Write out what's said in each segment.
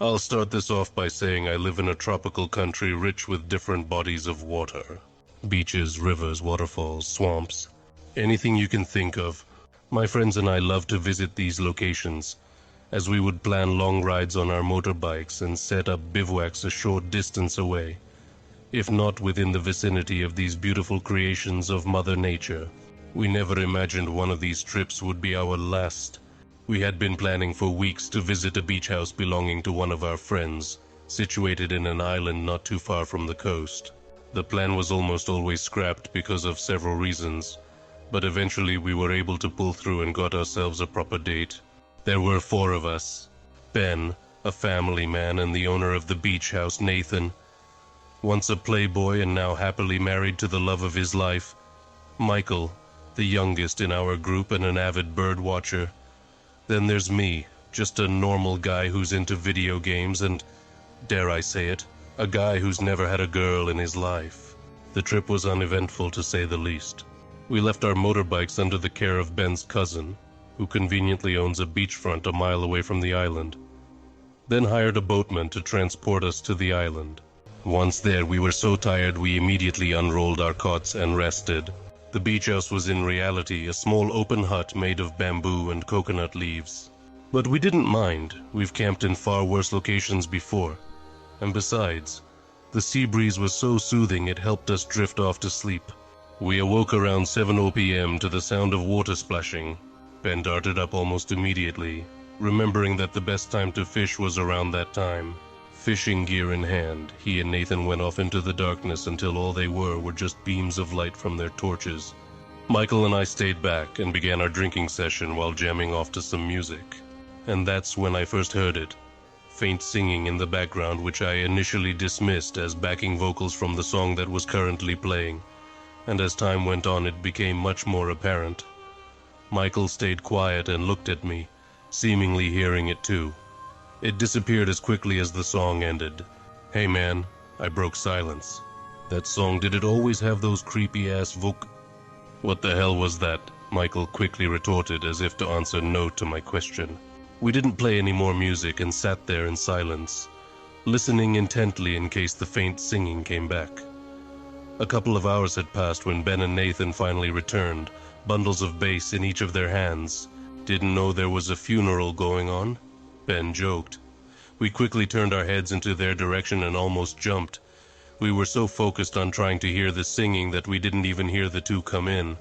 I'll start this off by saying I live in a tropical country rich with different bodies of water. Beaches, rivers, waterfalls, swamps, anything you can think of. My friends and I love to visit these locations, as we would plan long rides on our motorbikes and set up bivouacs a short distance away, if not within the vicinity of these beautiful creations of Mother Nature. We never imagined one of these trips would be our last. We had been planning for weeks to visit a beach house belonging to one of our friends, situated in an island not too far from the coast. The plan was almost always scrapped because of several reasons, but eventually we were able to pull through and got ourselves a proper date. There were 4 of us. Ben, a family man and the owner of the beach house, Nathan, once a playboy and now happily married to the love of his life, Michael, the youngest in our group and an avid bird watcher. Then there's me, just a normal guy who's into video games and, dare I say it, a guy who's never had a girl in his life. The trip was uneventful to say the least. We left our motorbikes under the care of Ben's cousin, who conveniently owns a beachfront a mile away from the island, then hired a boatman to transport us to the island. Once there, we were so tired we immediately unrolled our cots and rested. The beach house was in reality a small open hut made of bamboo and coconut leaves. But we didn't mind. We've camped in far worse locations before. And besides, the sea breeze was so soothing it helped us drift off to sleep. We awoke around 7 p.m. to the sound of water splashing. Ben darted up almost immediately, remembering that the best time to fish was around that time. Fishing gear in hand, he and Nathan went off into the darkness until all they were just beams of light from their torches. Michael and I stayed back and began our drinking session while jamming off to some music. And that's when I first heard it. Faint singing in the background, which I initially dismissed as backing vocals from the song that was currently playing. And as time went on, it became much more apparent. Michael stayed quiet and looked at me, seemingly hearing it too. It disappeared as quickly as the song ended. "Hey man," I broke silence. "That song, did it always have those creepy-ass "What the hell was that?" Michael quickly retorted as if to answer no to my question. We didn't play any more music and sat there in silence, listening intently in case the faint singing came back. A couple of hours had passed when Ben and Nathan finally returned, bundles of bass in each of their hands. "Didn't know there was a funeral going on?" Ben joked. We quickly turned our heads into their direction and almost jumped. We were so focused on trying to hear the singing that we didn't even hear the two come in.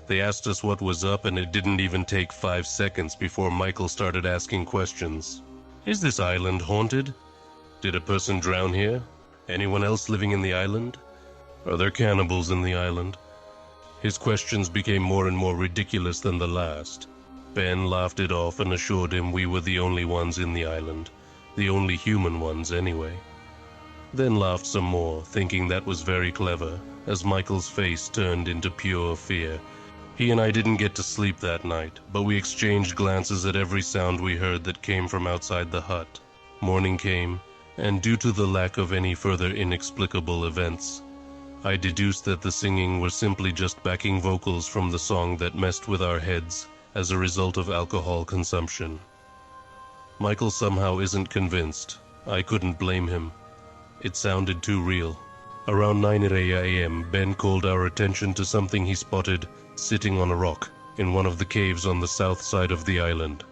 They asked us what was up, and it didn't even take 5 seconds before Michael started asking questions. "Is this island haunted? Did a person drown here? Anyone else living in the island? Are there cannibals in the island?" His questions became more and more ridiculous than the last. Ben laughed it off and assured him we were the only ones in the island, the only human ones anyway. Then laughed some more, thinking that was very clever, as Michael's face turned into pure fear. He and I didn't get to sleep that night, but we exchanged glances at every sound we heard that came from outside the hut. Morning came, and due to the lack of any further inexplicable events, I deduced that the singing was simply just backing vocals from the song that messed with our heads as a result of alcohol consumption. Michael somehow isn't convinced. I couldn't blame him. It sounded too real. Around 9 a.m., Ben called our attention to something he spotted sitting on a rock in one of the caves on the south side of the island.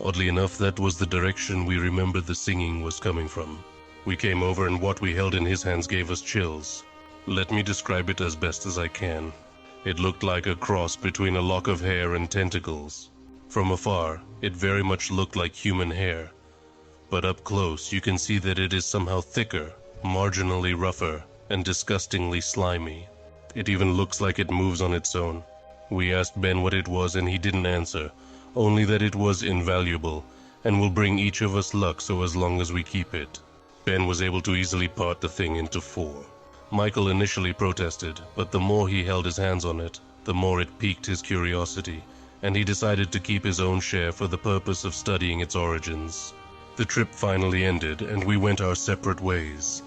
Oddly enough, that was the direction we remembered the singing was coming from. We came over, and what we held in his hands gave us chills. Let me describe it as best as I can. It looked like a cross between a lock of hair and tentacles. From afar, it very much looked like human hair. But up close, you can see that it is somehow thicker, marginally rougher, and disgustingly slimy. It even looks like it moves on its own. We asked Ben what it was, and he didn't answer, only that it was invaluable, and will bring each of us luck so as long as we keep it. Ben was able to easily part the thing into 4. Michael initially protested, but the more he held his hands on it, the more it piqued his curiosity, and he decided to keep his own share for the purpose of studying its origins. The trip finally ended, and we went our separate ways.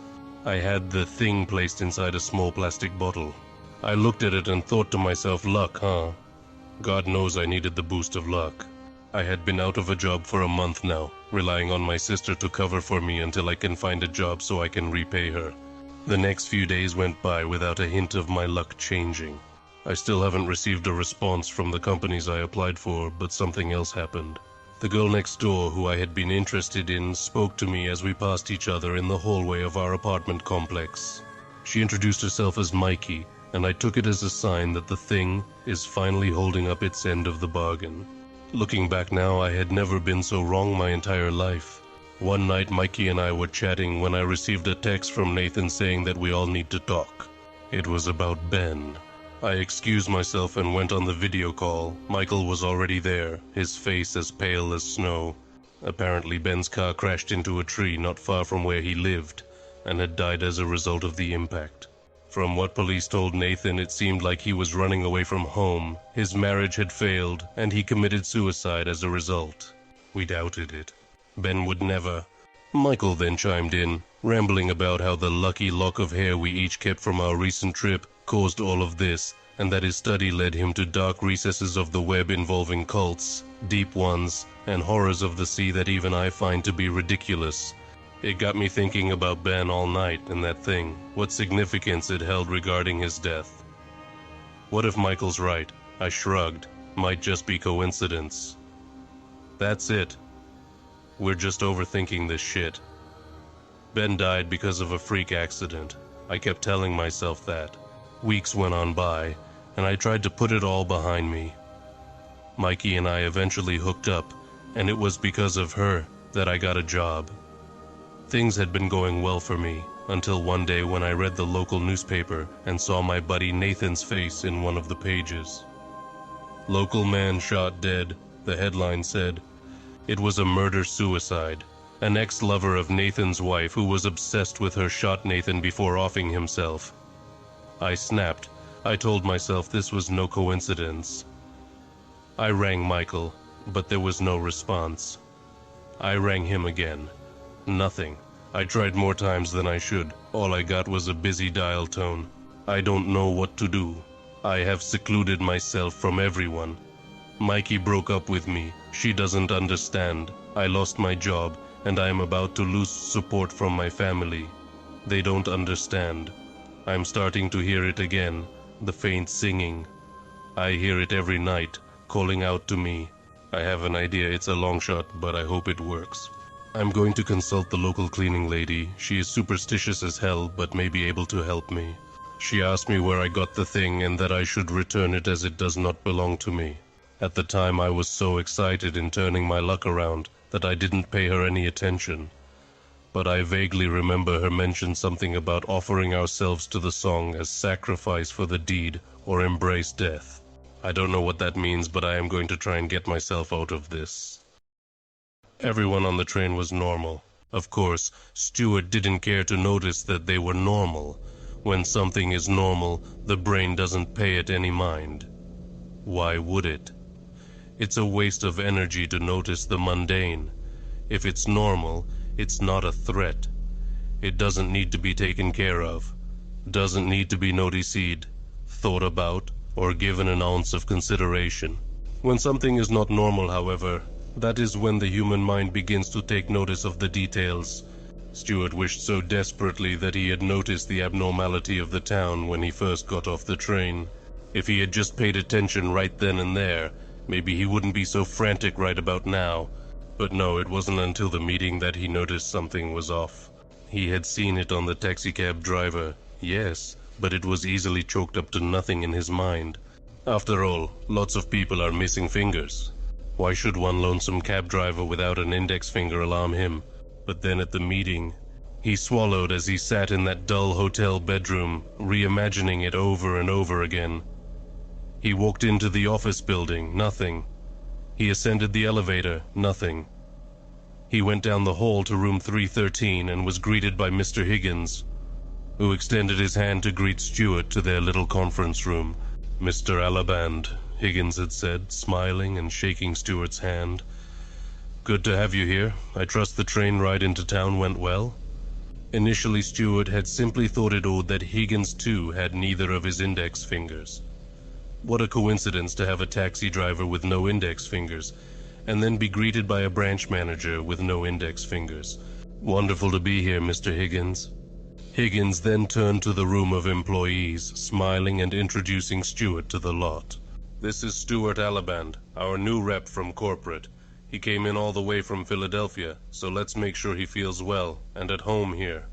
I had the thing placed inside a small plastic bottle. I looked at it and thought to myself, luck, huh? God knows I needed the boost of luck. I had been out of a job for a month now, relying on my sister to cover for me until I can find a job so I can repay her. The next few days went by without a hint of my luck changing. I still haven't received a response from the companies I applied for, but something else happened. The girl next door who I had been interested in spoke to me as we passed each other in the hallway of our apartment complex. She introduced herself as Mikey, and I took it as a sign that the thing is finally holding up its end of the bargain. Looking back now, I had never been so wrong my entire life. One night, Mikey and I were chatting when I received a text from Nathan saying that we all need to talk. It was about Ben. I excused myself and went on the video call. Michael was already there, his face as pale as snow. Apparently, Ben's car crashed into a tree not far from where he lived, and had died as a result of the impact. From what police told Nathan, it seemed like he was running away from home. His marriage had failed, and he committed suicide as a result. We doubted it. Ben would never. Michael then chimed in, rambling about how the lucky lock of hair we each kept from our recent trip caused all of this, and that his study led him to dark recesses of the web involving cults, deep ones, and horrors of the sea that even I find to be ridiculous. It got me thinking about Ben all night and that thing, what significance it held regarding his death. What if Michael's right? I shrugged. Might just be coincidence. That's it. We're just overthinking this shit. Ben died because of a freak accident. I kept telling myself that. Weeks went on by, and I tried to put it all behind me. Mikey and I eventually hooked up, and it was because of her that I got a job. Things had been going well for me, until one day when I read the local newspaper and saw my buddy Nathan's face in one of the pages. "Local man shot dead," the headline said. It was a murder-suicide. An ex-lover of Nathan's wife who was obsessed with her shot Nathan before offing himself. I snapped. I told myself this was no coincidence. I rang Michael, but there was no response. I rang him again. Nothing. I tried more times than I should. All I got was a busy dial tone. I don't know what to do. I have secluded myself from everyone. Mikey broke up with me. She doesn't understand. I lost my job, and I am about to lose support from my family. They don't understand. I'm starting to hear it again, the faint singing. I hear it every night, calling out to me. I have an idea it's a long shot, but I hope it works. I'm going to consult the local cleaning lady. She is superstitious as hell, but may be able to help me. She asked me where I got the thing and that I should return it as it does not belong to me. At the time I was so excited in turning my luck around that I didn't pay her any attention. But I vaguely remember her mention something about offering ourselves to the song as sacrifice for the deed or embrace death. I don't know what that means, but I am going to try and get myself out of this. Everyone on the train was normal. Of course, Stuart didn't care to notice that they were normal. When something is normal, the brain doesn't pay it any mind. Why would it? It's a waste of energy to notice the mundane. If it's normal, it's not a threat. It doesn't need to be taken care of. Doesn't need to be noticed, thought about, or given an ounce of consideration. When something is not normal, however, that is when the human mind begins to take notice of the details. Stuart wished so desperately that he had noticed the abnormality of the town when he first got off the train. If he had just paid attention right then and there, maybe he wouldn't be so frantic right about now. But no, it wasn't until the meeting that he noticed something was off. He had seen it on the taxicab driver, yes, but it was easily chalked up to nothing in his mind. After all, lots of people are missing fingers. Why should one lonesome cab driver without an index finger alarm him? But then at the meeting, he swallowed as he sat in that dull hotel bedroom, reimagining it over and over again. He walked into the office building, nothing. He ascended the elevator, nothing. He went down the hall to room 313 and was greeted by Mr. Higgins, who extended his hand to greet Stuart to their little conference room. "Mr. Alaband," Higgins had said, smiling and shaking Stuart's hand. "Good to have you here. I trust the train ride into town went well?" Initially, Stuart had simply thought it odd that Higgins too had neither of his index fingers. What a coincidence to have a taxi driver with no index fingers, and then be greeted by a branch manager with no index fingers. "Wonderful to be here, Mr. Higgins." Higgins then turned to the room of employees, smiling and introducing Stewart to the lot. "This is Stuart Alaband, our new rep from corporate. He came in all the way from Philadelphia, so let's make sure he feels well and at home here."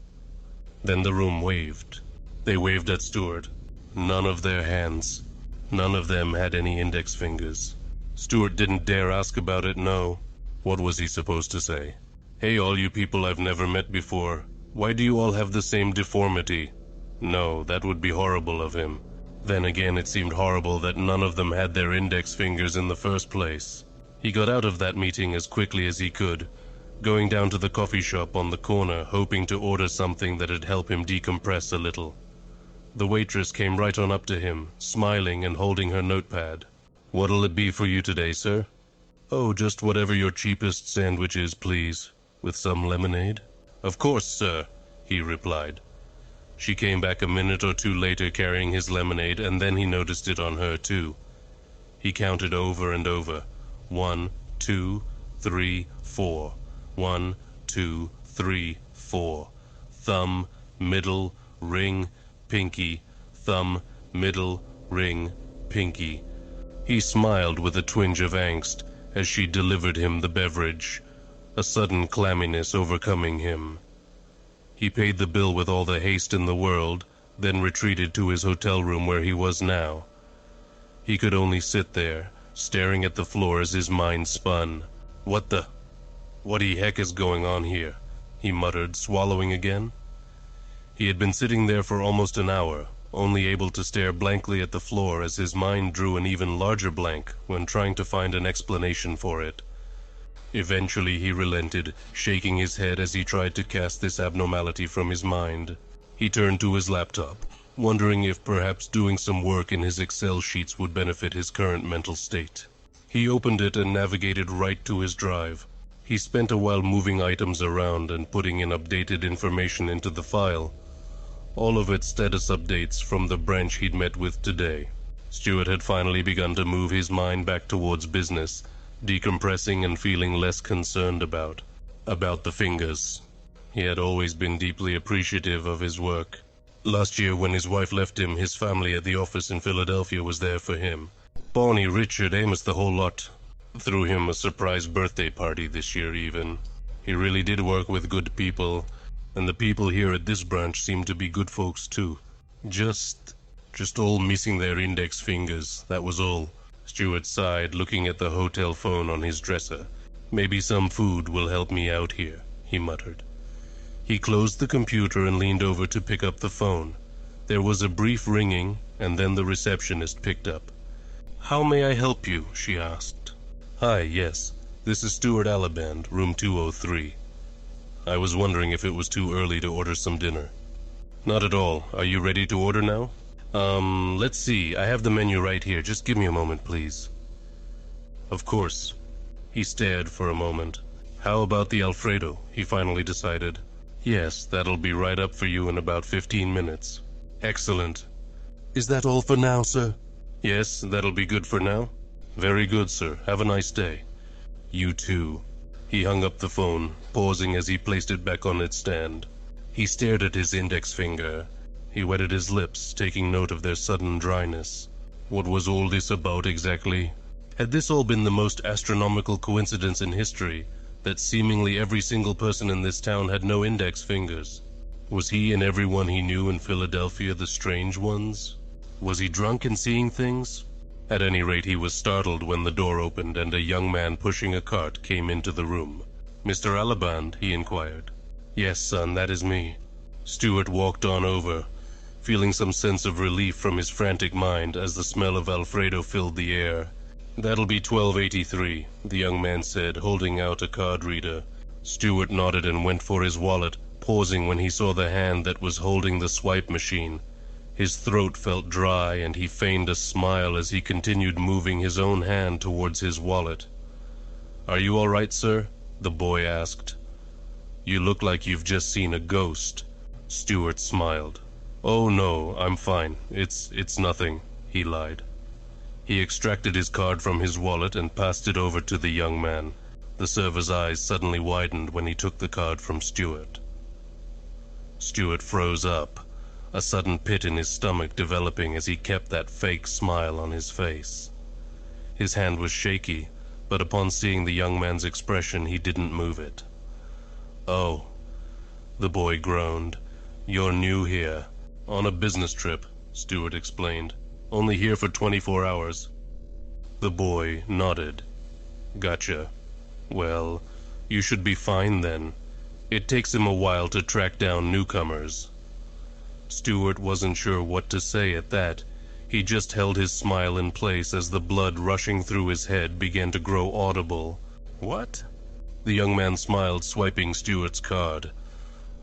Then the room waved. They waved at Stewart. None of their hands. None of them had any index fingers. Stewart didn't dare ask about it, no. What was he supposed to say? "Hey, all you people I've never met before. Why do you all have the same deformity?" No, that would be horrible of him. Then again, it seemed horrible that none of them had their index fingers in the first place. He got out of that meeting as quickly as he could, going down to the coffee shop on the corner, hoping to order something that'd help him decompress a little. The waitress came right on up to him, smiling and holding her notepad. "What'll it be for you today, sir?" "Oh, just whatever your cheapest sandwich is, please. With some lemonade?" "Of course, sir," he replied. She came back a minute or two later carrying his lemonade, and then he noticed it on her, too. He counted over and over. 1, 2, 3, 4. 1, 2, 3, 4. Thumb, middle, ring, pinky. Thumb, middle, ring, pinky. He smiled with a twinge of angst as she delivered him the beverage, a sudden clamminess overcoming him. He paid the bill with all the haste in the world, then retreated to his hotel room where he was now. He could only sit there, staring at the floor as his mind spun. What the heck is going on here?" he muttered, swallowing again. He had been sitting there for almost an hour, only able to stare blankly at the floor as his mind drew an even larger blank when trying to find an explanation for it. Eventually he relented, shaking his head as he tried to cast this abnormality from his mind. He turned to his laptop, wondering if perhaps doing some work in his Excel sheets would benefit his current mental state. He opened it and navigated right to his drive. He spent a while moving items around and putting in updated information into the file. All of it status updates from the branch he'd met with today. Stewart had finally begun to move his mind back towards business, decompressing and feeling less concerned about the fingers. He had always been deeply appreciative of his work. Last year when his wife left him, his family at the office in Philadelphia was there for him. Bonnie, Richard, Amos, the whole lot. Threw him a surprise birthday party this year even. He really did work with good people, and the people here at this branch seemed to be good folks too. Just all missing their index fingers, that was all. Stewart sighed, looking at the hotel phone on his dresser. "Maybe some food will help me out here," he muttered. He closed the computer and leaned over to pick up the phone. There was a brief ringing, and then the receptionist picked up. "How may I help you?" she asked. "Hi, yes. This is Stuart Alaband, room 203. I was wondering if it was too early to order some dinner." "Not at all. Are you ready to order now?" Let's see. I have the menu right here. Just give me a moment, please." "Of course." He stared for a moment. "How about the Alfredo?" he finally decided. "Yes, that'll be right up for you in about 15 minutes. "Excellent." "Is that all for now, sir?" "Yes, that'll be good for now." "Very good, sir. Have a nice day." "You too." He hung up the phone, pausing as he placed it back on its stand. He stared at his index finger. He wetted his lips, taking note of their sudden dryness. What was all this about exactly? Had this all been the most astronomical coincidence in history, that seemingly every single person in this town had no index fingers? Was he and everyone he knew in Philadelphia the strange ones? Was he drunk and seeing things? At any rate, he was startled when the door opened and a young man pushing a cart came into the room. "Mr. Alaband?" he inquired. "Yes, son, that is me." Stewart walked on over, feeling some sense of relief from his frantic mind as the smell of Alfredo filled the air. "That'll be 1283, the young man said, holding out a card reader. Stewart nodded and went for his wallet, pausing when he saw the hand that was holding the swipe machine. His throat felt dry and he feigned a smile as he continued moving his own hand towards his wallet. "Are you all right, sir?" the boy asked. "You look like you've just seen a ghost." Stewart smiled. "Oh no, I'm fine. It's nothing," he lied. He extracted his card from his wallet and passed it over to the young man. The server's eyes suddenly widened when he took the card from Stuart. Stuart froze up, a sudden pit in his stomach developing as he kept that fake smile on his face. His hand was shaky, but upon seeing the young man's expression, he didn't move it. "Oh," the boy groaned. "You're new here." "On a business trip," Stuart explained. "Only here for 24 hours. The boy nodded. "Gotcha. Well, you should be fine then. It takes him a while to track down newcomers." Stuart wasn't sure what to say at that. He just held his smile in place as the blood rushing through his head began to grow audible. "What?" The young man smiled, swiping Stuart's card.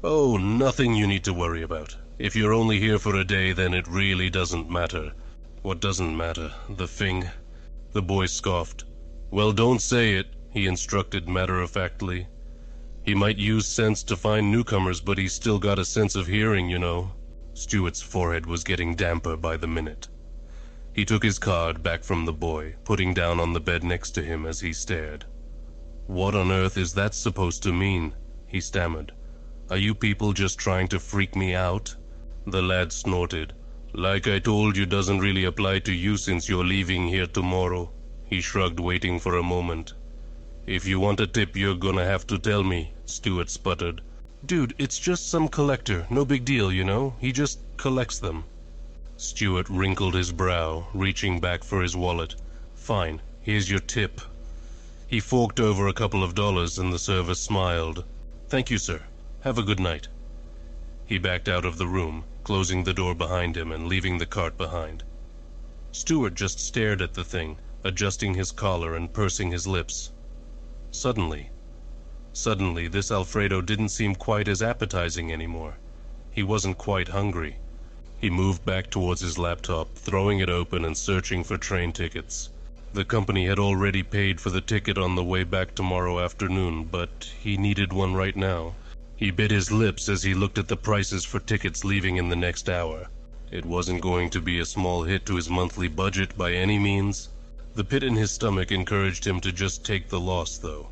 "Oh, nothing you need to worry about. If you're only here for a day, then it really doesn't matter." "What doesn't matter? The thing?" The boy scoffed. "Well, don't say it," he instructed matter-of-factly. "He might use sense to find newcomers, but he's still got a sense of hearing, you know." Stuart's forehead was getting damper by the minute. He took his card back from the boy, putting down on the bed next to him as he stared. "What on earth is that supposed to mean?" he stammered. "Are you people just trying to freak me out?" The lad snorted. "Like I told you, doesn't really apply to you since you're leaving here tomorrow." He shrugged, waiting for a moment. "If you want a tip, you're gonna have to tell me," Stuart sputtered. "Dude, it's just some collector. No big deal, you know? He just collects them." Stuart wrinkled his brow, reaching back for his wallet. "Fine, here's your tip." He forked over a couple of dollars and the server smiled. "Thank you, sir. Have a good night." He backed out of the room, closing the door behind him and leaving the cart behind. Stuart just stared at the thing, adjusting his collar and pursing his lips. Suddenly, this Alfredo didn't seem quite as appetizing anymore. He wasn't quite hungry. He moved back towards his laptop, throwing it open and searching for train tickets. The company had already paid for the ticket on the way back tomorrow afternoon, but he needed one right now. He bit his lips as he looked at the prices for tickets leaving in the next hour. It wasn't going to be a small hit to his monthly budget by any means. The pit in his stomach encouraged him to just take the loss, though.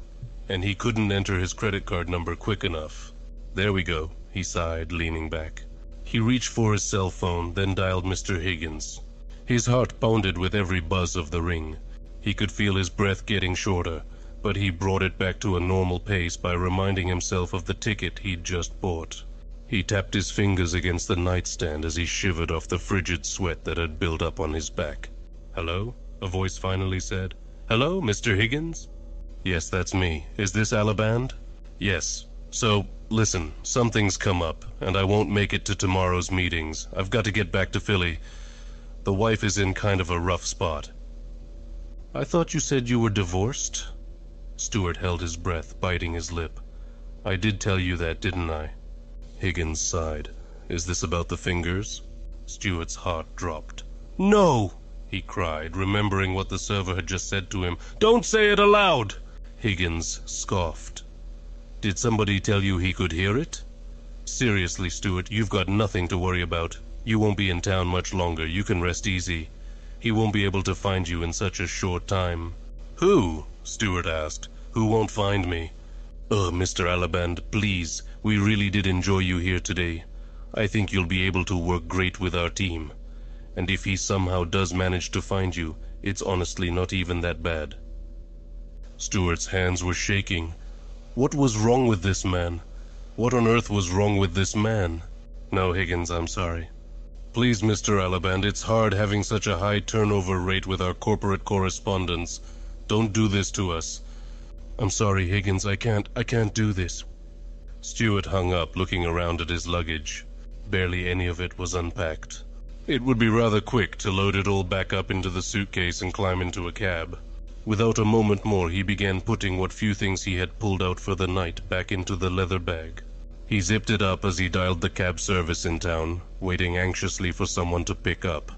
And he couldn't enter his credit card number quick enough. "There we go," he sighed, leaning back. He reached for his cell phone, then dialed Mr. Higgins. His heart pounded with every buzz of the ring. He could feel his breath getting shorter, but he brought it back to a normal pace by reminding himself of the ticket he'd just bought. He tapped his fingers against the nightstand as he shivered off the frigid sweat that had built up on his back. "Hello?" a voice finally said. "Hello, Mr. Higgins?" "Yes, that's me. Is this Alaband?" "Yes. So, listen, something's come up, and I won't make it to tomorrow's meetings. I've got to get back to Philly. The wife is in kind of a rough spot." "I thought you said you were divorced?" Stuart held his breath, biting his lip. "I did tell you that, didn't I?" Higgins sighed. "Is this about the fingers?" Stuart's heart dropped. "No!" he cried, remembering what the server had just said to him. "Don't say it aloud!" Higgins scoffed. "Did somebody tell you he could hear it?" "Seriously, Stuart, you've got nothing to worry about. You won't be in town much longer. You can rest easy. He won't be able to find you in such a short time." "Who?" Stuart asked. "Who won't find me?" Mr. Alaband, please. We really did enjoy you here today. I think you'll be able to work great with our team. And if he somehow does manage to find you, it's honestly not even that bad." Stuart's hands were shaking. What was wrong with this man? What on earth was wrong with this man? "No, Higgins, I'm sorry." "Please, Mr. Alaband, it's hard having such a high turnover rate with our corporate correspondence. Don't do this to us." "I'm sorry, Higgins, I can't do this." Stuart hung up, looking around at his luggage. Barely any of it was unpacked. It would be rather quick to load it all back up into the suitcase and climb into a cab. Without a moment more, he began putting what few things he had pulled out for the night back into the leather bag. He zipped it up as he dialed the cab service in town, waiting anxiously for someone to pick up.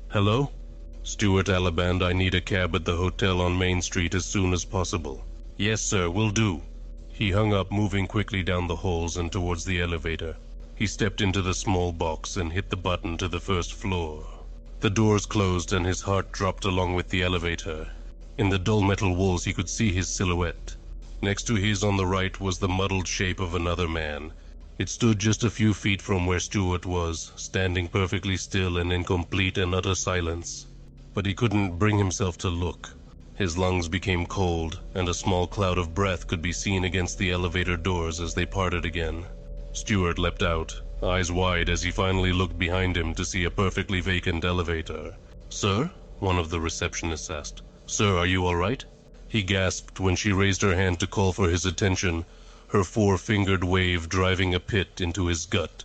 "Hello? Stuart Alaband, I need a cab at the hotel on Main Street as soon as possible." "Yes, sir, will do." He hung up, moving quickly down the halls and towards the elevator. He stepped into the small box and hit the button to the first floor. The doors closed and his heart dropped along with the elevator. In the dull metal walls he could see his silhouette. Next to his on the right was the muddled shape of another man. It stood just a few feet from where Stuart was, standing perfectly still and in complete and utter silence. But he couldn't bring himself to look. His lungs became cold, and a small cloud of breath could be seen against the elevator doors as they parted again. Stuart leapt out, eyes wide as he finally looked behind him to see a perfectly vacant elevator. "Sir?" one of the receptionists asked. "Sir, are you all right?" He gasped when she raised her hand to call for his attention, her four-fingered wave driving a pit into his gut.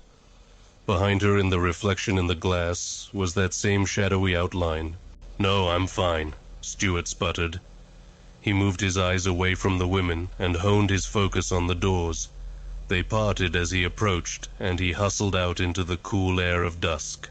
Behind her in the reflection in the glass was that same shadowy outline. "No, I'm fine," Stuart sputtered. He moved his eyes away from the women and honed his focus on the doors. They parted as he approached, and he hustled out into the cool air of dusk.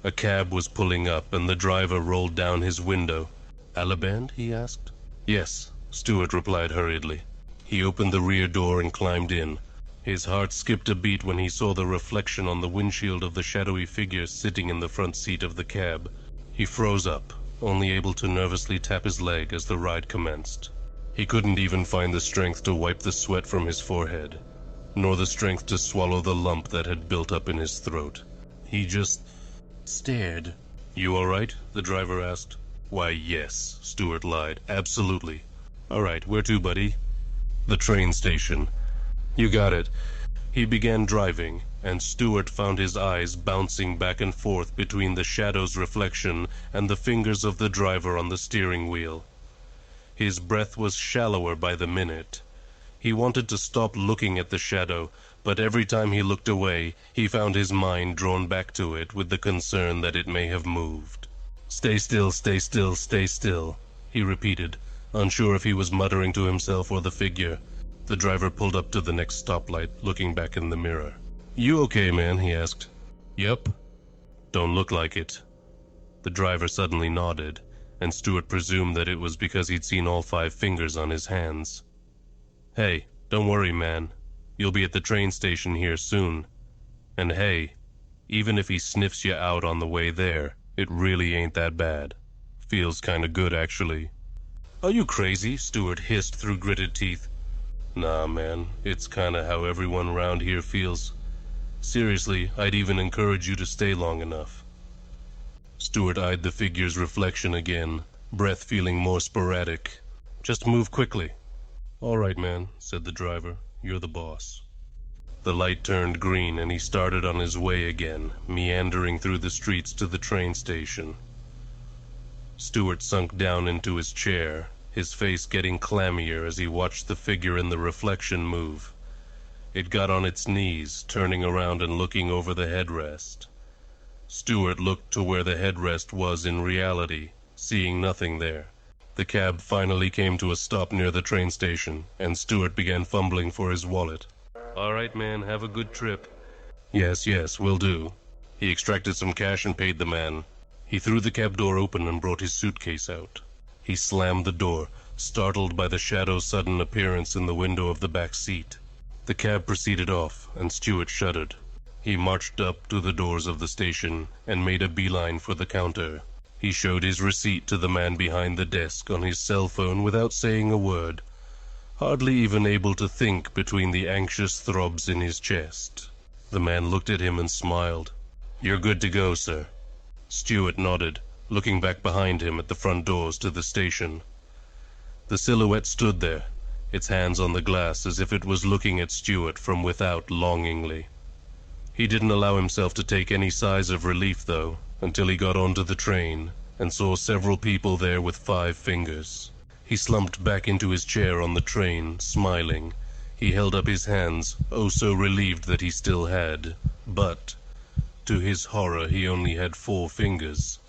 A cab was pulling up, and the driver rolled down his window. "Alaband?" he asked. "Yes," Stuart replied hurriedly. He opened the rear door and climbed in. His heart skipped a beat when he saw the reflection on the windshield of the shadowy figure sitting in the front seat of the cab. He froze up, only able to nervously tap his leg as the ride commenced. He couldn't even find the strength to wipe the sweat from his forehead, nor the strength to swallow the lump that had built up in his throat. He just stared. "You all right?" the driver asked. "Why, yes," Stuart lied. "Absolutely." "All right, where to, buddy?" "The train station." "You got it." He began driving, and Stuart found his eyes bouncing back and forth between the shadow's reflection and the fingers of the driver on the steering wheel. His breath was shallower by the minute. He wanted to stop looking at the shadow, but every time he looked away, he found his mind drawn back to it with the concern that it may have moved. "Stay still, stay still, stay still," he repeated, unsure if he was muttering to himself or the figure. The driver pulled up to the next stoplight, looking back in the mirror. "You okay, man?" he asked. "Yep." "Don't look like it." The driver suddenly nodded, and Stuart presumed that it was because he'd seen all 5 fingers on his hands. "Hey, don't worry, man. You'll be at the train station here soon. And hey, even if he sniffs you out on the way there, it really ain't that bad. Feels kinda good, actually." "Are you crazy?" Stuart hissed through gritted teeth. "Nah, man, it's kinda how everyone around here feels. Seriously, I'd even encourage you to stay long enough." Stuart eyed the figure's reflection again, breath feeling more sporadic. "Just move quickly." "All right, man," said the driver. "You're the boss." The light turned green and he started on his way again, meandering through the streets to the train station. Stuart sunk down into his chair, his face getting clammier as he watched the figure in the reflection move. It got on its knees, turning around and looking over the headrest. Stuart looked to where the headrest was in reality, seeing nothing there. The cab finally came to a stop near the train station, and Stuart began fumbling for his wallet. "All right, man, have a good trip." Yes, will do." He extracted some cash and paid the man. He threw the cab door open and brought his suitcase out. He slammed the door, startled by the shadow's sudden appearance in the window of the back seat. The cab proceeded off, and Stuart shuddered. He marched up to the doors of the station and made a beeline for the counter. He showed his receipt to the man behind the desk on his cell phone without saying a word, hardly even able to think between the anxious throbs in his chest. The man looked at him and smiled. "You're good to go, sir." Stuart nodded, looking back behind him at the front doors to the station. The silhouette stood there, its hands on the glass as if it was looking at Stuart from without longingly. He didn't allow himself to take any sighs of relief, though, until he got onto the train and saw several people there with 5 fingers. He slumped back into his chair on the train, smiling. He held up his hands, oh so relieved that he still had. But, to his horror, he only had 4 fingers.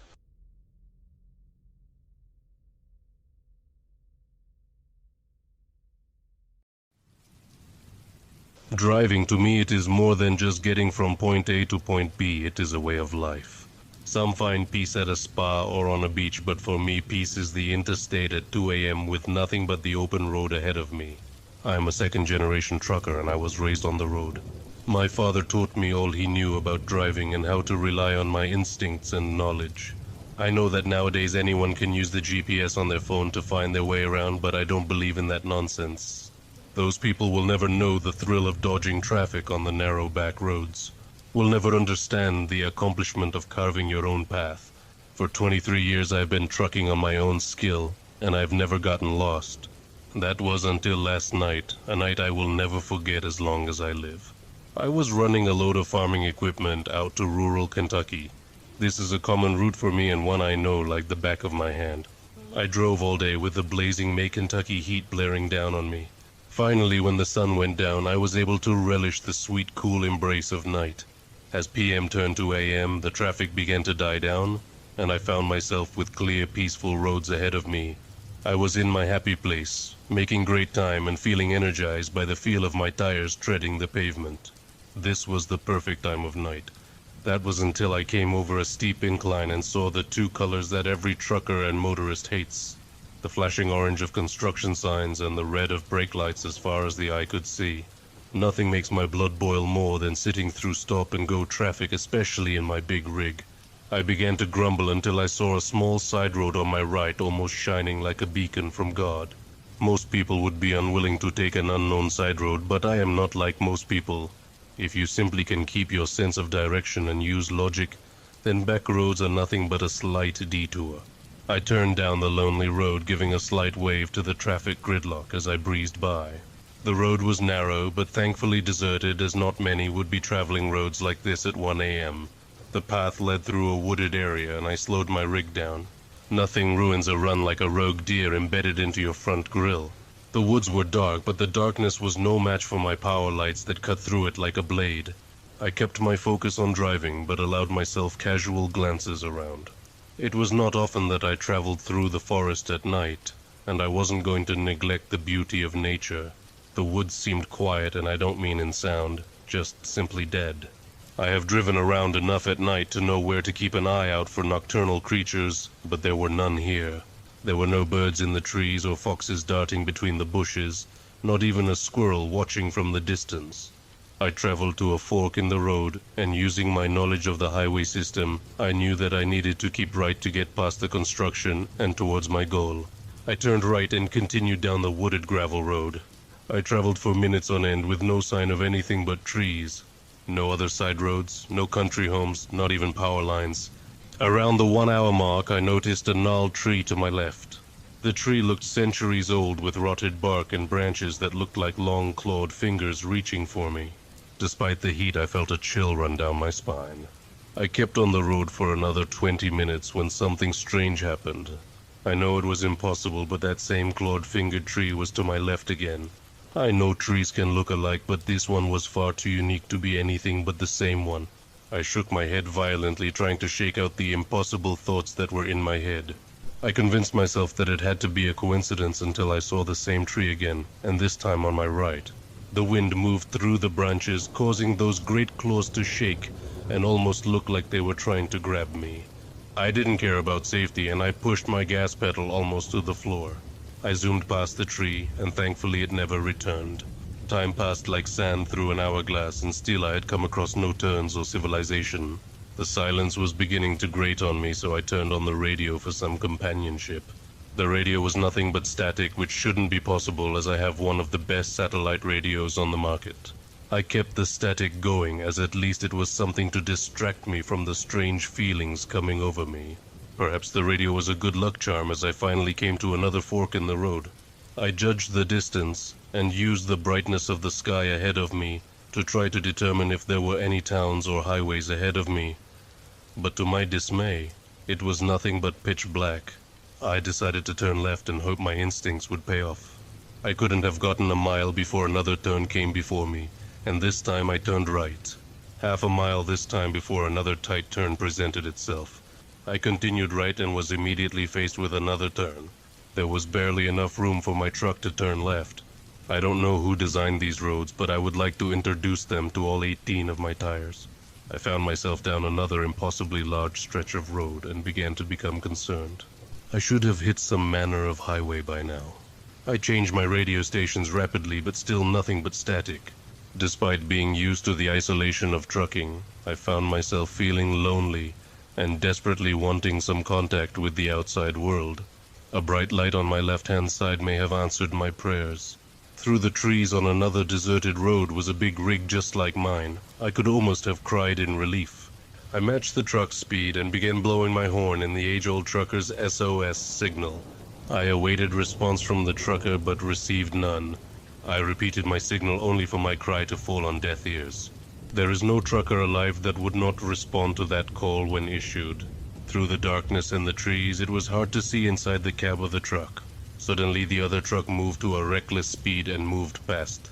Driving, to me, it is more than just getting from point A to point B. It is a way of life. Some find peace at a spa or on a beach, but for me, peace is the interstate at 2 a.m. with nothing but the open road ahead of me. I am a second-generation trucker, and I was raised on the road. My father taught me all he knew about driving and how to rely on my instincts and knowledge. I know that nowadays anyone can use the GPS on their phone to find their way around, but I don't believe in that nonsense. Those people will never know the thrill of dodging traffic on the narrow back roads. Will never understand the accomplishment of carving your own path. For 23 years I've been trucking on my own skill, and I've never gotten lost. That was until last night, a night I will never forget as long as I live. I was running a load of farming equipment out to rural Kentucky. This is a common route for me and one I know like the back of my hand. I drove all day with the blazing May Kentucky heat blaring down on me. Finally, when the sun went down, I was able to relish the sweet, cool embrace of night. As PM turned to AM, the traffic began to die down, and I found myself with clear, peaceful roads ahead of me. I was in my happy place, making great time and feeling energized by the feel of my tires treading the pavement. This was the perfect time of night. That was until I came over a steep incline and saw the two colors that every trucker and motorist hates. The flashing orange of construction signs and the red of brake lights as far as the eye could see. Nothing makes my blood boil more than sitting through stop-and-go traffic, especially in my big rig. I began to grumble until I saw a small side road on my right almost shining like a beacon from God. Most people would be unwilling to take an unknown side road, but I am not like most people. If you simply can keep your sense of direction and use logic, then back roads are nothing but a slight detour. I turned down the lonely road, giving a slight wave to the traffic gridlock as I breezed by. The road was narrow, but thankfully deserted, as not many would be traveling roads like this at 1 a.m. The path led through a wooded area, and I slowed my rig down. Nothing ruins a run like a rogue deer embedded into your front grille. The woods were dark, but the darkness was no match for my power lights that cut through it like a blade. I kept my focus on driving, but allowed myself casual glances around. It was not often that I traveled through the forest at night, and I wasn't going to neglect the beauty of nature. The woods seemed quiet, and I don't mean in sound, just simply dead. I have driven around enough at night to know where to keep an eye out for nocturnal creatures, but there were none here. There were no birds in the trees or foxes darting between the bushes, not even a squirrel watching from the distance. I traveled to a fork in the road, and using my knowledge of the highway system, I knew that I needed to keep right to get past the construction and towards my goal. I turned right and continued down the wooded gravel road. I traveled for minutes on end with no sign of anything but trees. No other side roads, no country homes, not even power lines. Around the 1 hour mark, I noticed a gnarled tree to my left. The tree looked centuries old, with rotted bark and branches that looked like long clawed fingers reaching for me. Despite the heat, I felt a chill run down my spine. I kept on the road for another 20 minutes when something strange happened. I know it was impossible, but that same clawed-fingered tree was to my left again. I know trees can look alike, but this one was far too unique to be anything but the same one. I shook my head violently, trying to shake out the impossible thoughts that were in my head. I convinced myself that it had to be a coincidence until I saw the same tree again, and this time on my right. The wind moved through the branches, causing those great claws to shake and almost look like they were trying to grab me. I didn't care about safety, and I pushed my gas pedal almost to the floor. I zoomed past the tree, and thankfully it never returned. Time passed like sand through an hourglass, and still I had come across no turns or civilization. The silence was beginning to grate on me, so I turned on the radio for some companionship. The radio was nothing but static, which shouldn't be possible as I have one of the best satellite radios on the market. I kept the static going, as at least it was something to distract me from the strange feelings coming over me. Perhaps the radio was a good luck charm as I finally came to another fork in the road. I judged the distance and used the brightness of the sky ahead of me to try to determine if there were any towns or highways ahead of me. But to my dismay, it was nothing but pitch black. I decided to turn left and hope my instincts would pay off. I couldn't have gotten a mile before another turn came before me, and this time I turned right. Half a mile this time before another tight turn presented itself. I continued right and was immediately faced with another turn. There was barely enough room for my truck to turn left. I don't know who designed these roads, but I would like to introduce them to all 18 of my tires. I found myself down another impossibly large stretch of road and began to become concerned. I should have hit some manner of highway by now. I changed my radio stations rapidly, but still nothing but static. Despite being used to the isolation of trucking, I found myself feeling lonely and desperately wanting some contact with the outside world. A bright light on my left-hand side may have answered my prayers. Through the trees on another deserted road was a big rig just like mine. I could almost have cried in relief. I matched the truck's speed and began blowing my horn in the age-old trucker's SOS signal. I awaited response from the trucker but received none. I repeated my signal only for my cry to fall on deaf ears. There is no trucker alive that would not respond to that call when issued. Through the darkness and the trees, it was hard to see inside the cab of the truck. Suddenly, the other truck moved to a reckless speed and moved past.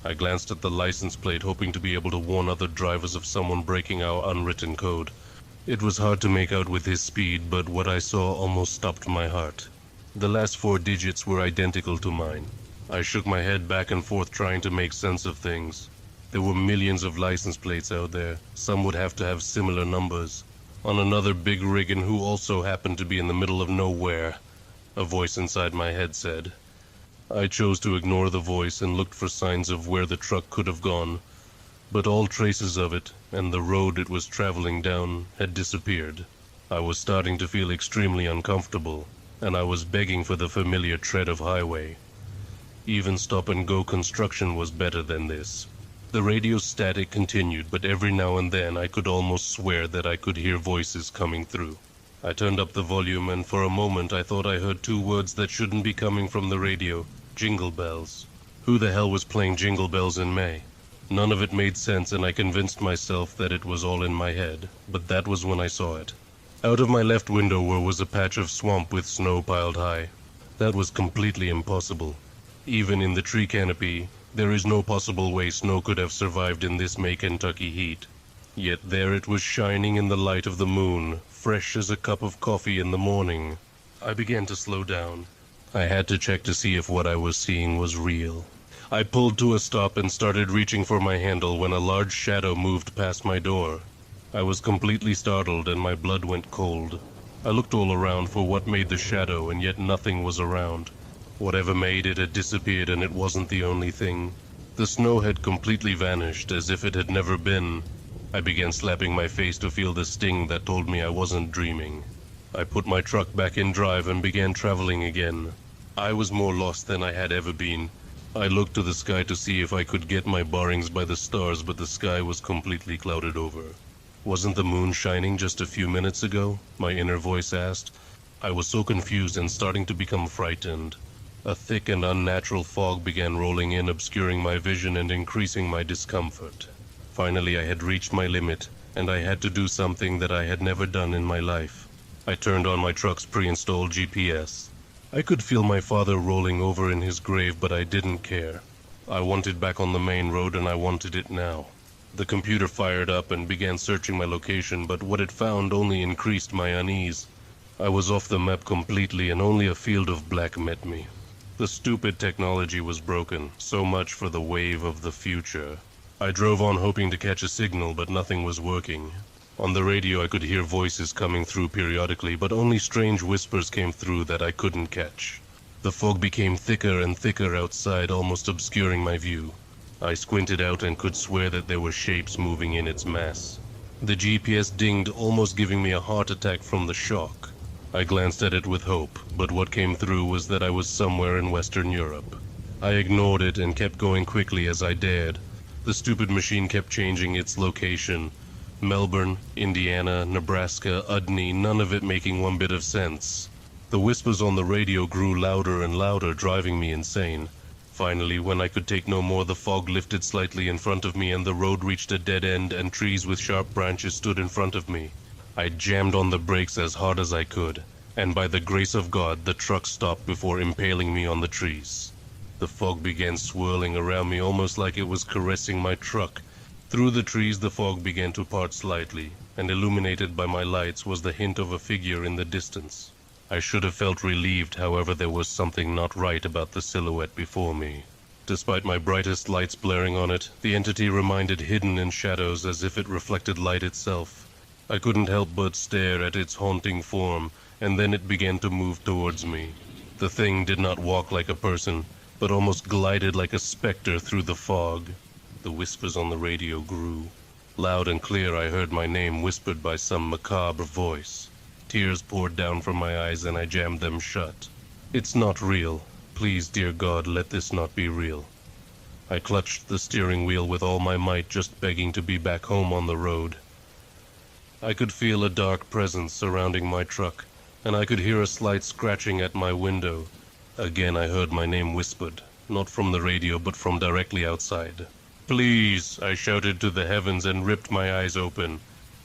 I glanced at the license plate, hoping to be able to warn other drivers of someone breaking our unwritten code. It was hard to make out with his speed, but what I saw almost stopped my heart. The last 4 digits were identical to mine. I shook my head back and forth trying to make sense of things. There were millions of license plates out there. Some would have to have similar numbers. On another big rig and who also happened to be in the middle of nowhere, a voice inside my head said. I chose to ignore the voice and looked for signs of where the truck could have gone, but all traces of it and the road it was traveling down had disappeared. I was starting to feel extremely uncomfortable, and I was begging for the familiar tread of highway. Even stop-and-go construction was better than this. The radio static continued, but every now and then I could almost swear that I could hear voices coming through. I turned up the volume, and for a moment I thought I heard 2 words that shouldn't be coming from the radio. Jingle bells. Who the hell was playing Jingle Bells in May? None of it made sense, and I convinced myself that it was all in my head, but that was when I saw it. Out of my left window was a patch of swamp with snow piled high. That was completely impossible. Even in the tree canopy, there is no possible way snow could have survived in this May Kentucky heat. Yet there it was shining in the light of the moon, fresh as a cup of coffee in the morning. I began to slow down. I had to check to see if what I was seeing was real. I pulled to a stop and started reaching for my handle when a large shadow moved past my door. I was completely startled and my blood went cold. I looked all around for what made the shadow, and yet nothing was around. Whatever made it had disappeared, and it wasn't the only thing. The snow had completely vanished, as if it had never been. I began slapping my face to feel the sting that told me I wasn't dreaming. I put my truck back in drive and began traveling again. I was more lost than I had ever been. I looked to the sky to see if I could get my bearings by the stars, but the sky was completely clouded over. Wasn't the moon shining just a few minutes ago? My inner voice asked. I was so confused and starting to become frightened. A thick and unnatural fog began rolling in, obscuring my vision and increasing my discomfort. Finally, I had reached my limit, and I had to do something that I had never done in my life. I turned on my truck's pre-installed GPS. I could feel my father rolling over in his grave, but I didn't care. I wanted back on the main road, and I wanted it now. The computer fired up and began searching my location, but what it found only increased my unease. I was off the map completely, and only a field of black met me. The stupid technology was broken. So much for the wave of the future. I drove on hoping to catch a signal, but nothing was working. On the radio I could hear voices coming through periodically, but only strange whispers came through that I couldn't catch. The fog became thicker and thicker outside, almost obscuring my view. I squinted out and could swear that there were shapes moving in its mass. The GPS dinged, almost giving me a heart attack from the shock. I glanced at it with hope, but what came through was that I was somewhere in Western Europe. I ignored it and kept going quickly as I dared. The stupid machine kept changing its location. Melbourne, Indiana, Nebraska, Udney, none of it making one bit of sense. The whispers on the radio grew louder and louder, driving me insane. Finally, when I could take no more, the fog lifted slightly in front of me and the road reached a dead end, and trees with sharp branches stood in front of me. I jammed on the brakes as hard as I could, and by the grace of God, the truck stopped before impaling me on the trees. The fog began swirling around me almost like it was caressing my truck. Through the trees, the fog began to part slightly, and illuminated by my lights was the hint of a figure in the distance. I should have felt relieved, however, there was something not right about the silhouette before me. Despite my brightest lights blaring on it, the entity remained hidden in shadows as if it reflected light itself. I couldn't help but stare at its haunting form, and then it began to move towards me. The thing did not walk like a person, but almost glided like a specter through the fog. The whispers on the radio grew. Loud and clear I heard my name whispered by some macabre voice. Tears poured down from my eyes and I jammed them shut. It's not real. Please, dear God, let this not be real. I clutched the steering wheel with all my might, just begging to be back home on the road. I could feel a dark presence surrounding my truck, and I could hear a slight scratching at my window. Again I heard my name whispered, not from the radio but from directly outside. Please, I shouted to the heavens and ripped my eyes open.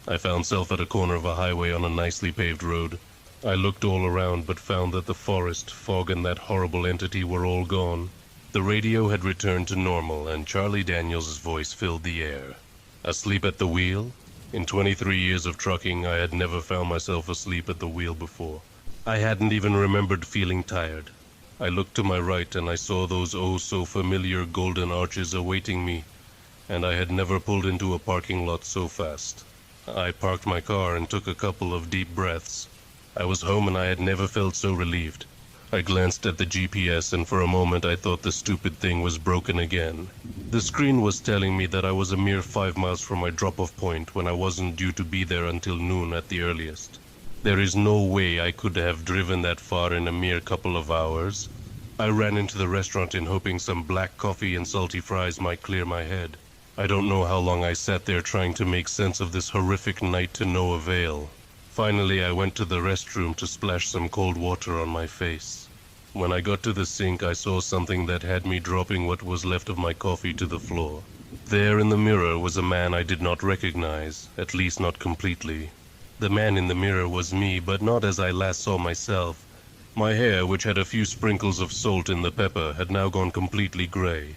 I found self at a corner of a highway on a nicely paved road. I looked all around but found that the forest, fog, and that horrible entity were all gone. The radio had returned to normal and Charlie Daniels' voice filled the air. Asleep at the wheel? In 23 years of trucking, I had never found myself asleep at the wheel before. I hadn't even remembered feeling tired. I looked to my right and I saw those oh-so-familiar golden arches awaiting me, and I had never pulled into a parking lot so fast. I parked my car and took a couple of deep breaths. I was home and I had never felt so relieved. I glanced at the GPS and for a moment I thought the stupid thing was broken again. The screen was telling me that I was a mere 5 miles from my drop-off point when I wasn't due to be there until noon at the earliest. There is no way I could have driven that far in a mere couple of hours. I ran into the restaurant in hoping some black coffee and salty fries might clear my head. I don't know how long I sat there trying to make sense of this horrific night to no avail. Finally, I went to the restroom to splash some cold water on my face. When I got to the sink, I saw something that had me dropping what was left of my coffee to the floor. There in the mirror was a man I did not recognize, at least not completely. The man in the mirror was me, but not as I last saw myself. My hair, which had a few sprinkles of salt in the pepper, had now gone completely gray.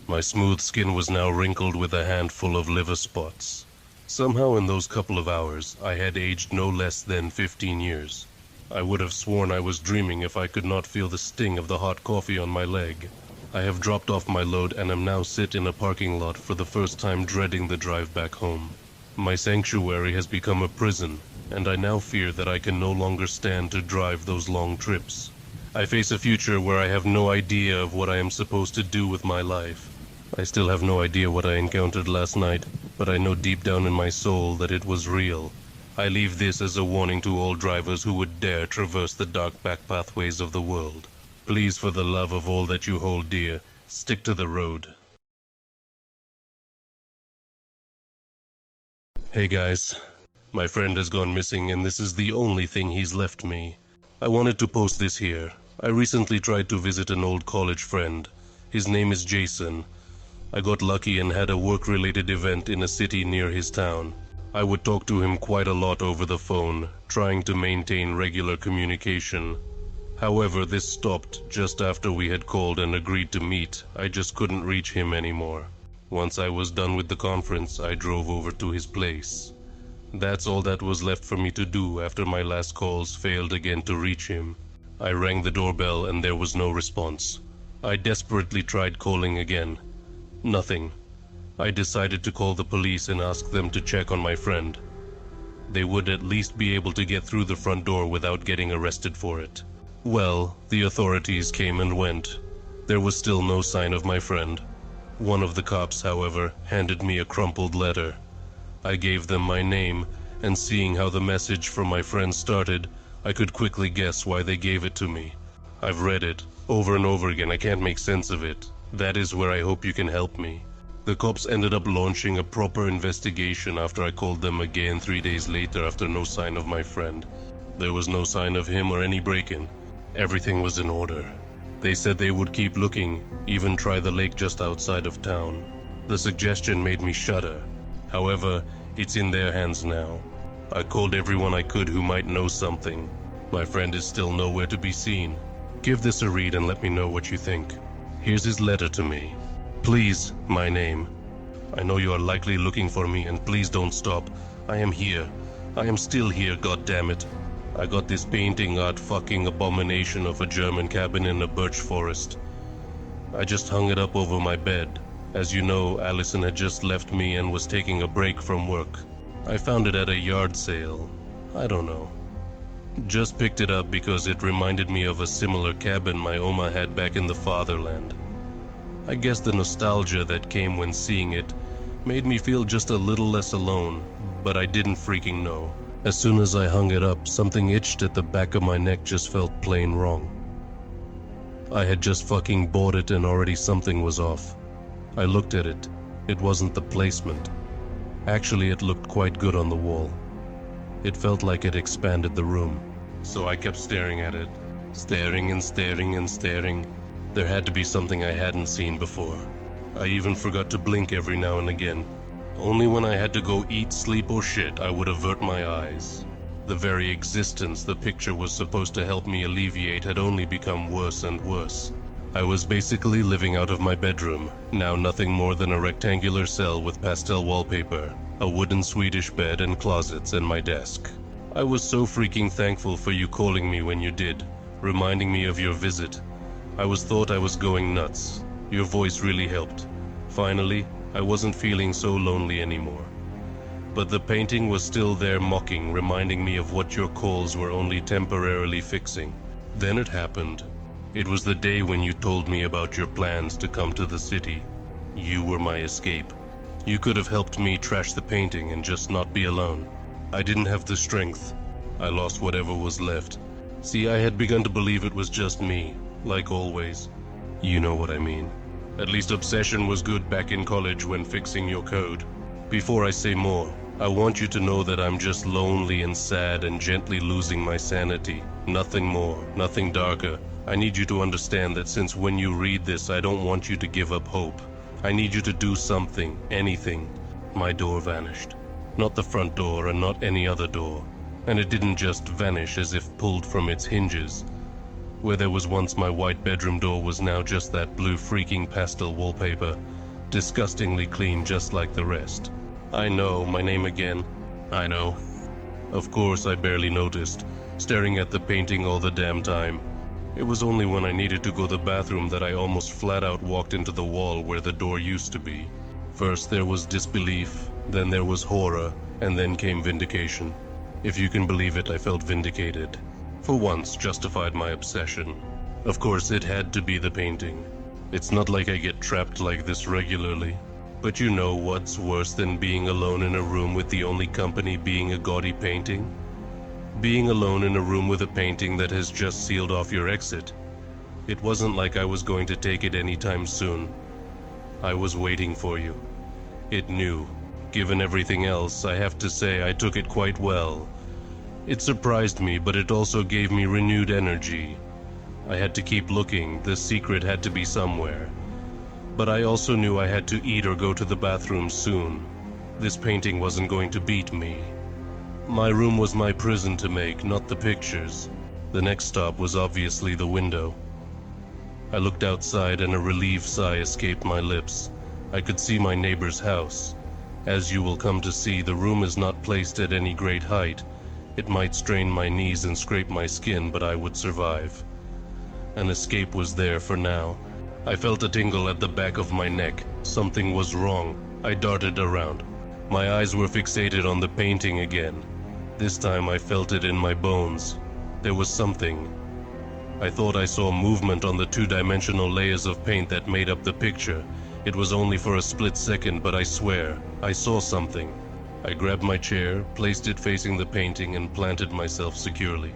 My smooth skin was now wrinkled with a handful of liver spots. Somehow in those couple of hours, I had aged no less than 15 years. I would have sworn I was dreaming if I could not feel the sting of the hot coffee on my leg. I have dropped off my load and am now sit in a parking lot for the first time, dreading the drive back home. My sanctuary has become a prison, and I now fear that I can no longer stand to drive those long trips. I face a future where I have no idea of what I am supposed to do with my life. I still have no idea what I encountered last night, but I know deep down in my soul that it was real. I leave this as a warning to all drivers who would dare traverse the dark back pathways of the world. Please, for the love of all that you hold dear, stick to the road. Hey guys, my friend has gone missing and this is the only thing he's left me. I wanted to post this here. I recently tried to visit an old college friend. His name is Jason. I got lucky and had a work-related event in a city near his town. I would talk to him quite a lot over the phone, trying to maintain regular communication. However, this stopped just after we had called and agreed to meet. I just couldn't reach him anymore. Once I was done with the conference, I drove over to his place. That's all that was left for me to do after my last calls failed again to reach him. I rang the doorbell and there was no response. I desperately tried calling again. Nothing. I decided to call the police and ask them to check on my friend. They would at least be able to get through the front door without getting arrested for it. Well, the authorities came and went. There was still no sign of my friend. One of the cops, however, handed me a crumpled letter. I gave them my name, and seeing how the message from my friend started, I could quickly guess why they gave it to me. I've read it over and over again. I can't make sense of it. That is where I hope you can help me. The cops ended up launching a proper investigation after I called them again 3 days later after no sign of my friend. There was no sign of him or any break-in. Everything was in order. They said they would keep looking, even try the lake just outside of town. The suggestion made me shudder. However, it's in their hands now. I called everyone I could who might know something. My friend is still nowhere to be seen. Give this a read and let me know what you think. Here's his letter to me. Please, my name. I know you are likely looking for me, and please don't stop. I am here. I am still here, goddammit. I got this painting art fucking abomination of a German cabin in a birch forest. I just hung it up over my bed. As you know, Allison had just left me and was taking a break from work. I found it at a yard sale. I don't know. Just picked it up because it reminded me of a similar cabin my Oma had back in the fatherland. I guess the nostalgia that came when seeing it made me feel just a little less alone, but I didn't freaking know. As soon as I hung it up, something itched at the back of my neck just felt plain wrong. I had just fucking bought it and already something was off. I looked at it. It wasn't the placement. Actually, it looked quite good on the wall. It felt like it expanded the room. So I kept staring at it. Staring and staring and staring. There had to be something I hadn't seen before. I even forgot to blink every now and again. Only when I had to go eat, sleep, or shit, I would avert my eyes. The very existence the picture was supposed to help me alleviate had only become worse and worse. I was basically living out of my bedroom, now nothing more than a rectangular cell with pastel wallpaper, a wooden Swedish bed and closets, and my desk. I was so freaking thankful for you calling me when you did, reminding me of your visit. I thought I was going nuts. Your voice really helped. Finally, I wasn't feeling so lonely anymore. But the painting was still there mocking, reminding me of what your calls were only temporarily fixing. Then it happened. It was the day when you told me about your plans to come to the city. You were my escape. You could have helped me trash the painting and just not be alone. I didn't have the strength. I lost whatever was left. See, I had begun to believe it was just me, like always. You know what I mean. At least obsession was good back in college when fixing your code. Before I say more, I want you to know that I'm just lonely and sad and gently losing my sanity. Nothing more, nothing darker. I need you to understand that since when you read this, I don't want you to give up hope. I need you to do something, anything. My door vanished. Not the front door and not any other door. And it didn't just vanish as if pulled from its hinges. Where there was once my white bedroom door was now just that blue freaking pastel wallpaper. Disgustingly clean just like the rest. I know, my name again. I know. Of course, I barely noticed, staring at the painting all the damn time. It was only when I needed to go to the bathroom that I almost flat out walked into the wall where the door used to be. First there was disbelief, then there was horror, and then came vindication. If you can believe it, I felt vindicated. For once, justified my obsession. Of course, it had to be the painting. It's not like I get trapped like this regularly. But you know what's worse than being alone in a room with the only company being a gaudy painting? Being alone in a room with a painting that has just sealed off your exit. It wasn't like I was going to take it anytime soon. I was waiting for you. It knew. Given everything else, I have to say I took it quite well. It surprised me, but it also gave me renewed energy. I had to keep looking, the secret had to be somewhere. But I also knew I had to eat or go to the bathroom soon. This painting wasn't going to beat me. My room was my prison to make, not the pictures. The next stop was obviously the window. I looked outside and a relieved sigh escaped my lips. I could see my neighbor's house. As you will come to see, the room is not placed at any great height. It might strain my knees and scrape my skin, but I would survive. An escape was there for now. I felt a tingle at the back of my neck. Something was wrong. I darted around. My eyes were fixated on the painting again. This time I felt it in my bones. There was something. I thought I saw movement on the two-dimensional layers of paint that made up the picture. It was only for a split second, but I swear, I saw something. I grabbed my chair, placed it facing the painting, and planted myself securely.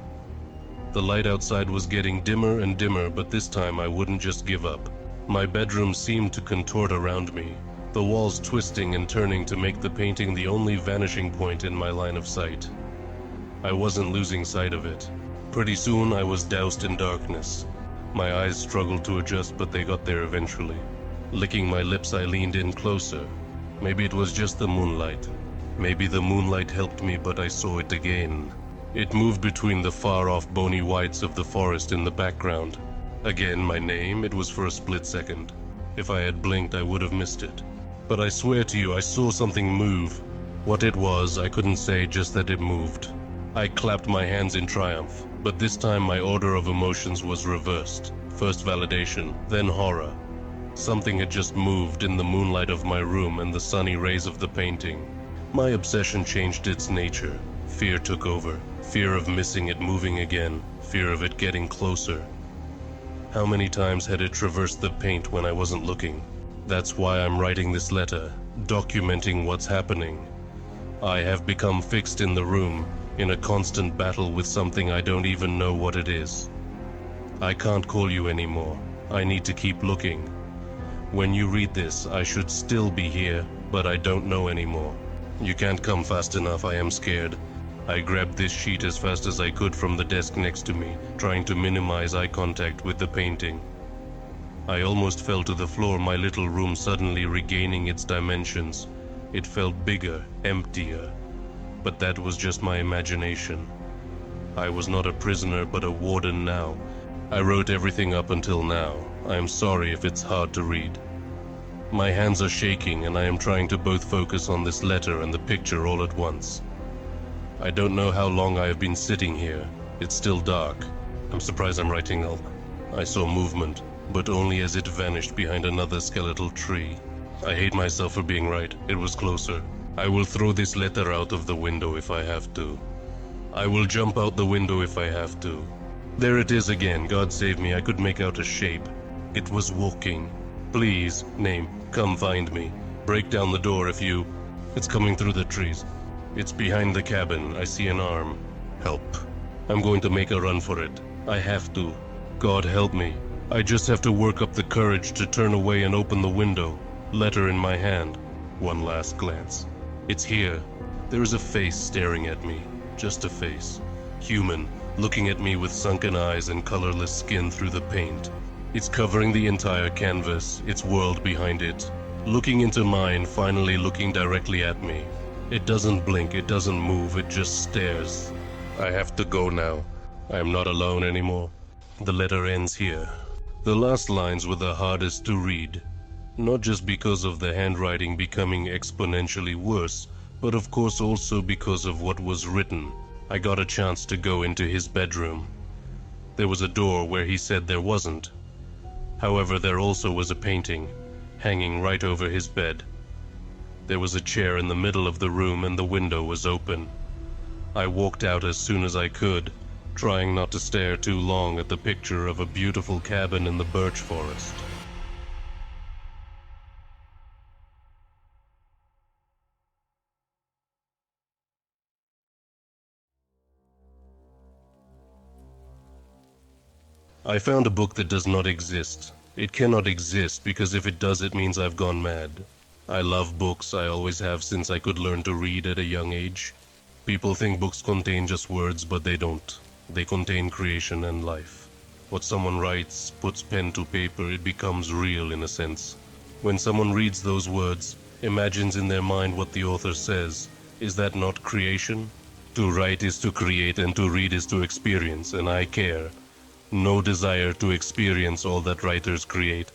The light outside was getting dimmer and dimmer, but this time I wouldn't just give up. My bedroom seemed to contort around me, the walls twisting and turning to make the painting the only vanishing point in my line of sight. I wasn't losing sight of it. Pretty soon I was doused in darkness. My eyes struggled to adjust, but they got there eventually. Licking my lips, I leaned in closer. Maybe it was just the moonlight. Maybe the moonlight helped me, but I saw it again. It moved between the far-off bony whites of the forest in the background. Again, my name, it was for a split second. If I had blinked, I would have missed it. But I swear to you, I saw something move. What it was, I couldn't say, just that it moved. I clapped my hands in triumph, but this time my order of emotions was reversed. First validation, then horror. Something had just moved in the moonlight of my room and the sunny rays of the painting. My obsession changed its nature. Fear took over. Fear of missing it moving again. Fear of it getting closer. How many times had it traversed the paint when I wasn't looking? That's why I'm writing this letter, documenting what's happening. I have become fixed in the room, in a constant battle with something I don't even know what it is. I can't call you anymore. I need to keep looking. When you read this, I should still be here, but I don't know anymore. You can't come fast enough, I am scared. I grabbed this sheet as fast as I could from the desk next to me, trying to minimize eye contact with the painting. I almost fell to the floor, my little room suddenly regaining its dimensions. It felt bigger, emptier. But that was just my imagination. I was not a prisoner, but a warden now. I wrote everything up until now. I am sorry if it's hard to read. My hands are shaking, and I am trying to both focus on this letter and the picture all at once. I don't know how long I have been sitting here. It's still dark. I'm surprised I'm writing up. I saw movement, but only as it vanished behind another skeletal tree. I hate myself for being right. It was closer. I will throw this letter out of the window if I have to. I will jump out the window if I have to. There it is again. God save me. I could make out a shape. It was walking. Please, name, come find me. Break down the door if you... It's coming through the trees. It's behind the cabin. I see an arm. Help. I'm going to make a run for it. I have to. God help me. I just have to work up the courage to turn away and open the window. Letter in my hand. One last glance. It's here. There is a face staring at me. Just a face. Human, looking at me with sunken eyes and colorless skin through the paint. It's covering the entire canvas, its world behind it. Looking into mine, finally looking directly at me. It doesn't blink, it doesn't move, it just stares. I have to go now. I am not alone anymore. The letter ends here. The last lines were the hardest to read. Not just because of the handwriting becoming exponentially worse, but of course also because of what was written. I got a chance to go into his bedroom. There was a door where he said there wasn't. However, there also was a painting, hanging right over his bed. There was a chair in the middle of the room and the window was open. I walked out as soon as I could, trying not to stare too long at the picture of a beautiful cabin in the birch forest. I found a book that does not exist. It cannot exist because if it does, it means I've gone mad. I love books, I always have since I could learn to read at a young age. People think books contain just words, but they don't. They contain creation and life. What someone writes, puts pen to paper, it becomes real in a sense. When someone reads those words, imagines in their mind what the author says, is that not creation? To write is to create and to read is to experience, and I care. No desire to experience all that writers create.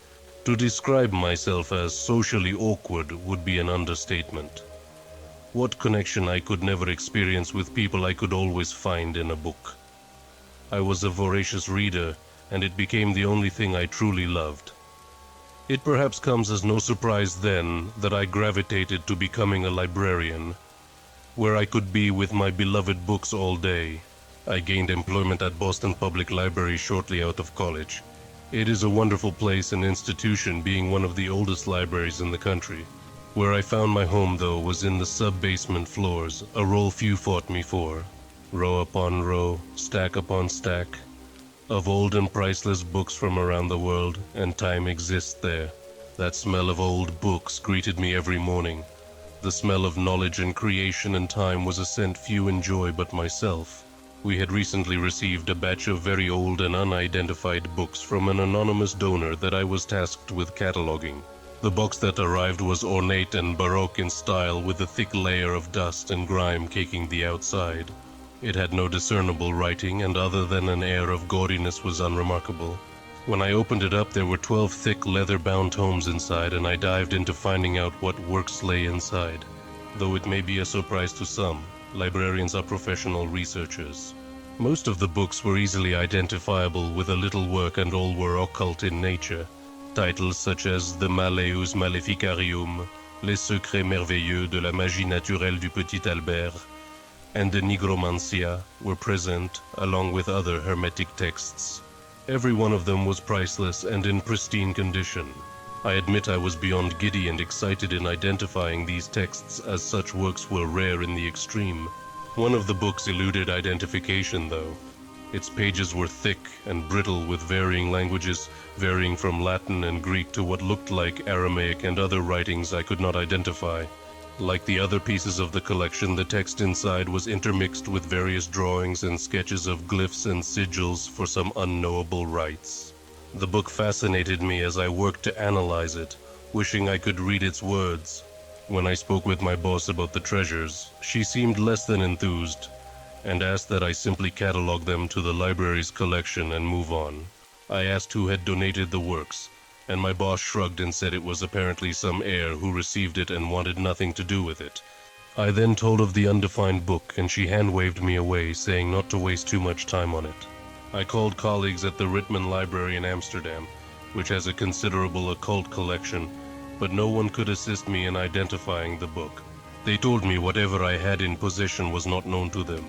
To describe myself as socially awkward would be an understatement. What connection I could never experience with people I could always find in a book. I was a voracious reader, and it became the only thing I truly loved. It perhaps comes as no surprise then that I gravitated to becoming a librarian, where I could be with my beloved books all day. I gained employment at Boston Public Library shortly out of college. It is a wonderful place and institution, being one of the oldest libraries in the country. Where I found my home, though, was in the sub-basement floors, a role few fought me for. Row upon row, stack upon stack, of old and priceless books from around the world, and time exists there. That smell of old books greeted me every morning. The smell of knowledge and creation and time was a scent few enjoy but myself. We had recently received a batch of very old and unidentified books from an anonymous donor that I was tasked with cataloging. The box that arrived was ornate and baroque in style, with a thick layer of dust and grime caking the outside. It had no discernible writing, and other than an air of gaudiness was unremarkable. When I opened it up, there were 12 thick leather-bound tomes inside, and I dived into finding out what works lay inside. Though it may be a surprise to some, librarians are professional researchers. Most of the books were easily identifiable with a little work, and all were occult in nature. Titles such as The Malleus Maleficarium, Les Secrets Merveilleux de la Magie Naturelle du Petit Albert, and the Nigromancia were present, along with other hermetic texts. Every one of them was priceless and in pristine condition. I admit I was beyond giddy and excited in identifying these texts, as such works were rare in the extreme. One of the books eluded identification, though. Its pages were thick and brittle with varying languages, varying from Latin and Greek to what looked like Aramaic and other writings I could not identify. Like the other pieces of the collection, the text inside was intermixed with various drawings and sketches of glyphs and sigils for some unknowable rites. The book fascinated me as I worked to analyze it, wishing I could read its words. When I spoke with my boss about the treasures, she seemed less than enthused, and asked that I simply catalog them to the library's collection and move on. I asked who had donated the works, and my boss shrugged and said it was apparently some heir who received it and wanted nothing to do with it. I then told of the undefined book, and she hand-waved me away, saying not to waste too much time on it. I called colleagues at the Ritman Library in Amsterdam, which has a considerable occult collection, but no one could assist me in identifying the book. They told me whatever I had in possession was not known to them.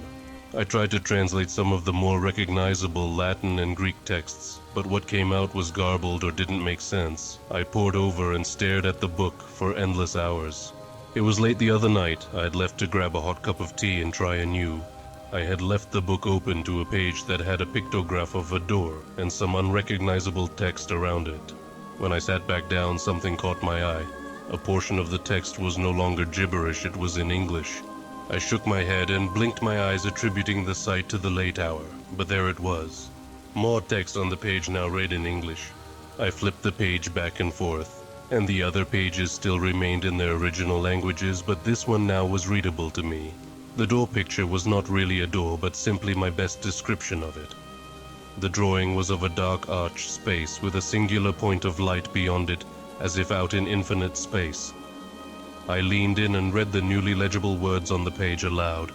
I tried to translate some of the more recognizable Latin and Greek texts, but what came out was garbled or didn't make sense. I pored over and stared at the book for endless hours. It was late the other night. I had left to grab a hot cup of tea and try anew. I had left the book open to a page that had a pictograph of a door and some unrecognizable text around it. When I sat back down, something caught my eye. A portion of the text was no longer gibberish, it was in English. I shook my head and blinked my eyes, attributing the sight to the late hour, but there it was. More text on the page now read in English. I flipped the page back and forth, and the other pages still remained in their original languages, but this one now was readable to me. The door picture was not really a door, but simply my best description of it. The drawing was of a dark arch space with a singular point of light beyond it, as if out in infinite space. I leaned in and read the newly legible words on the page aloud.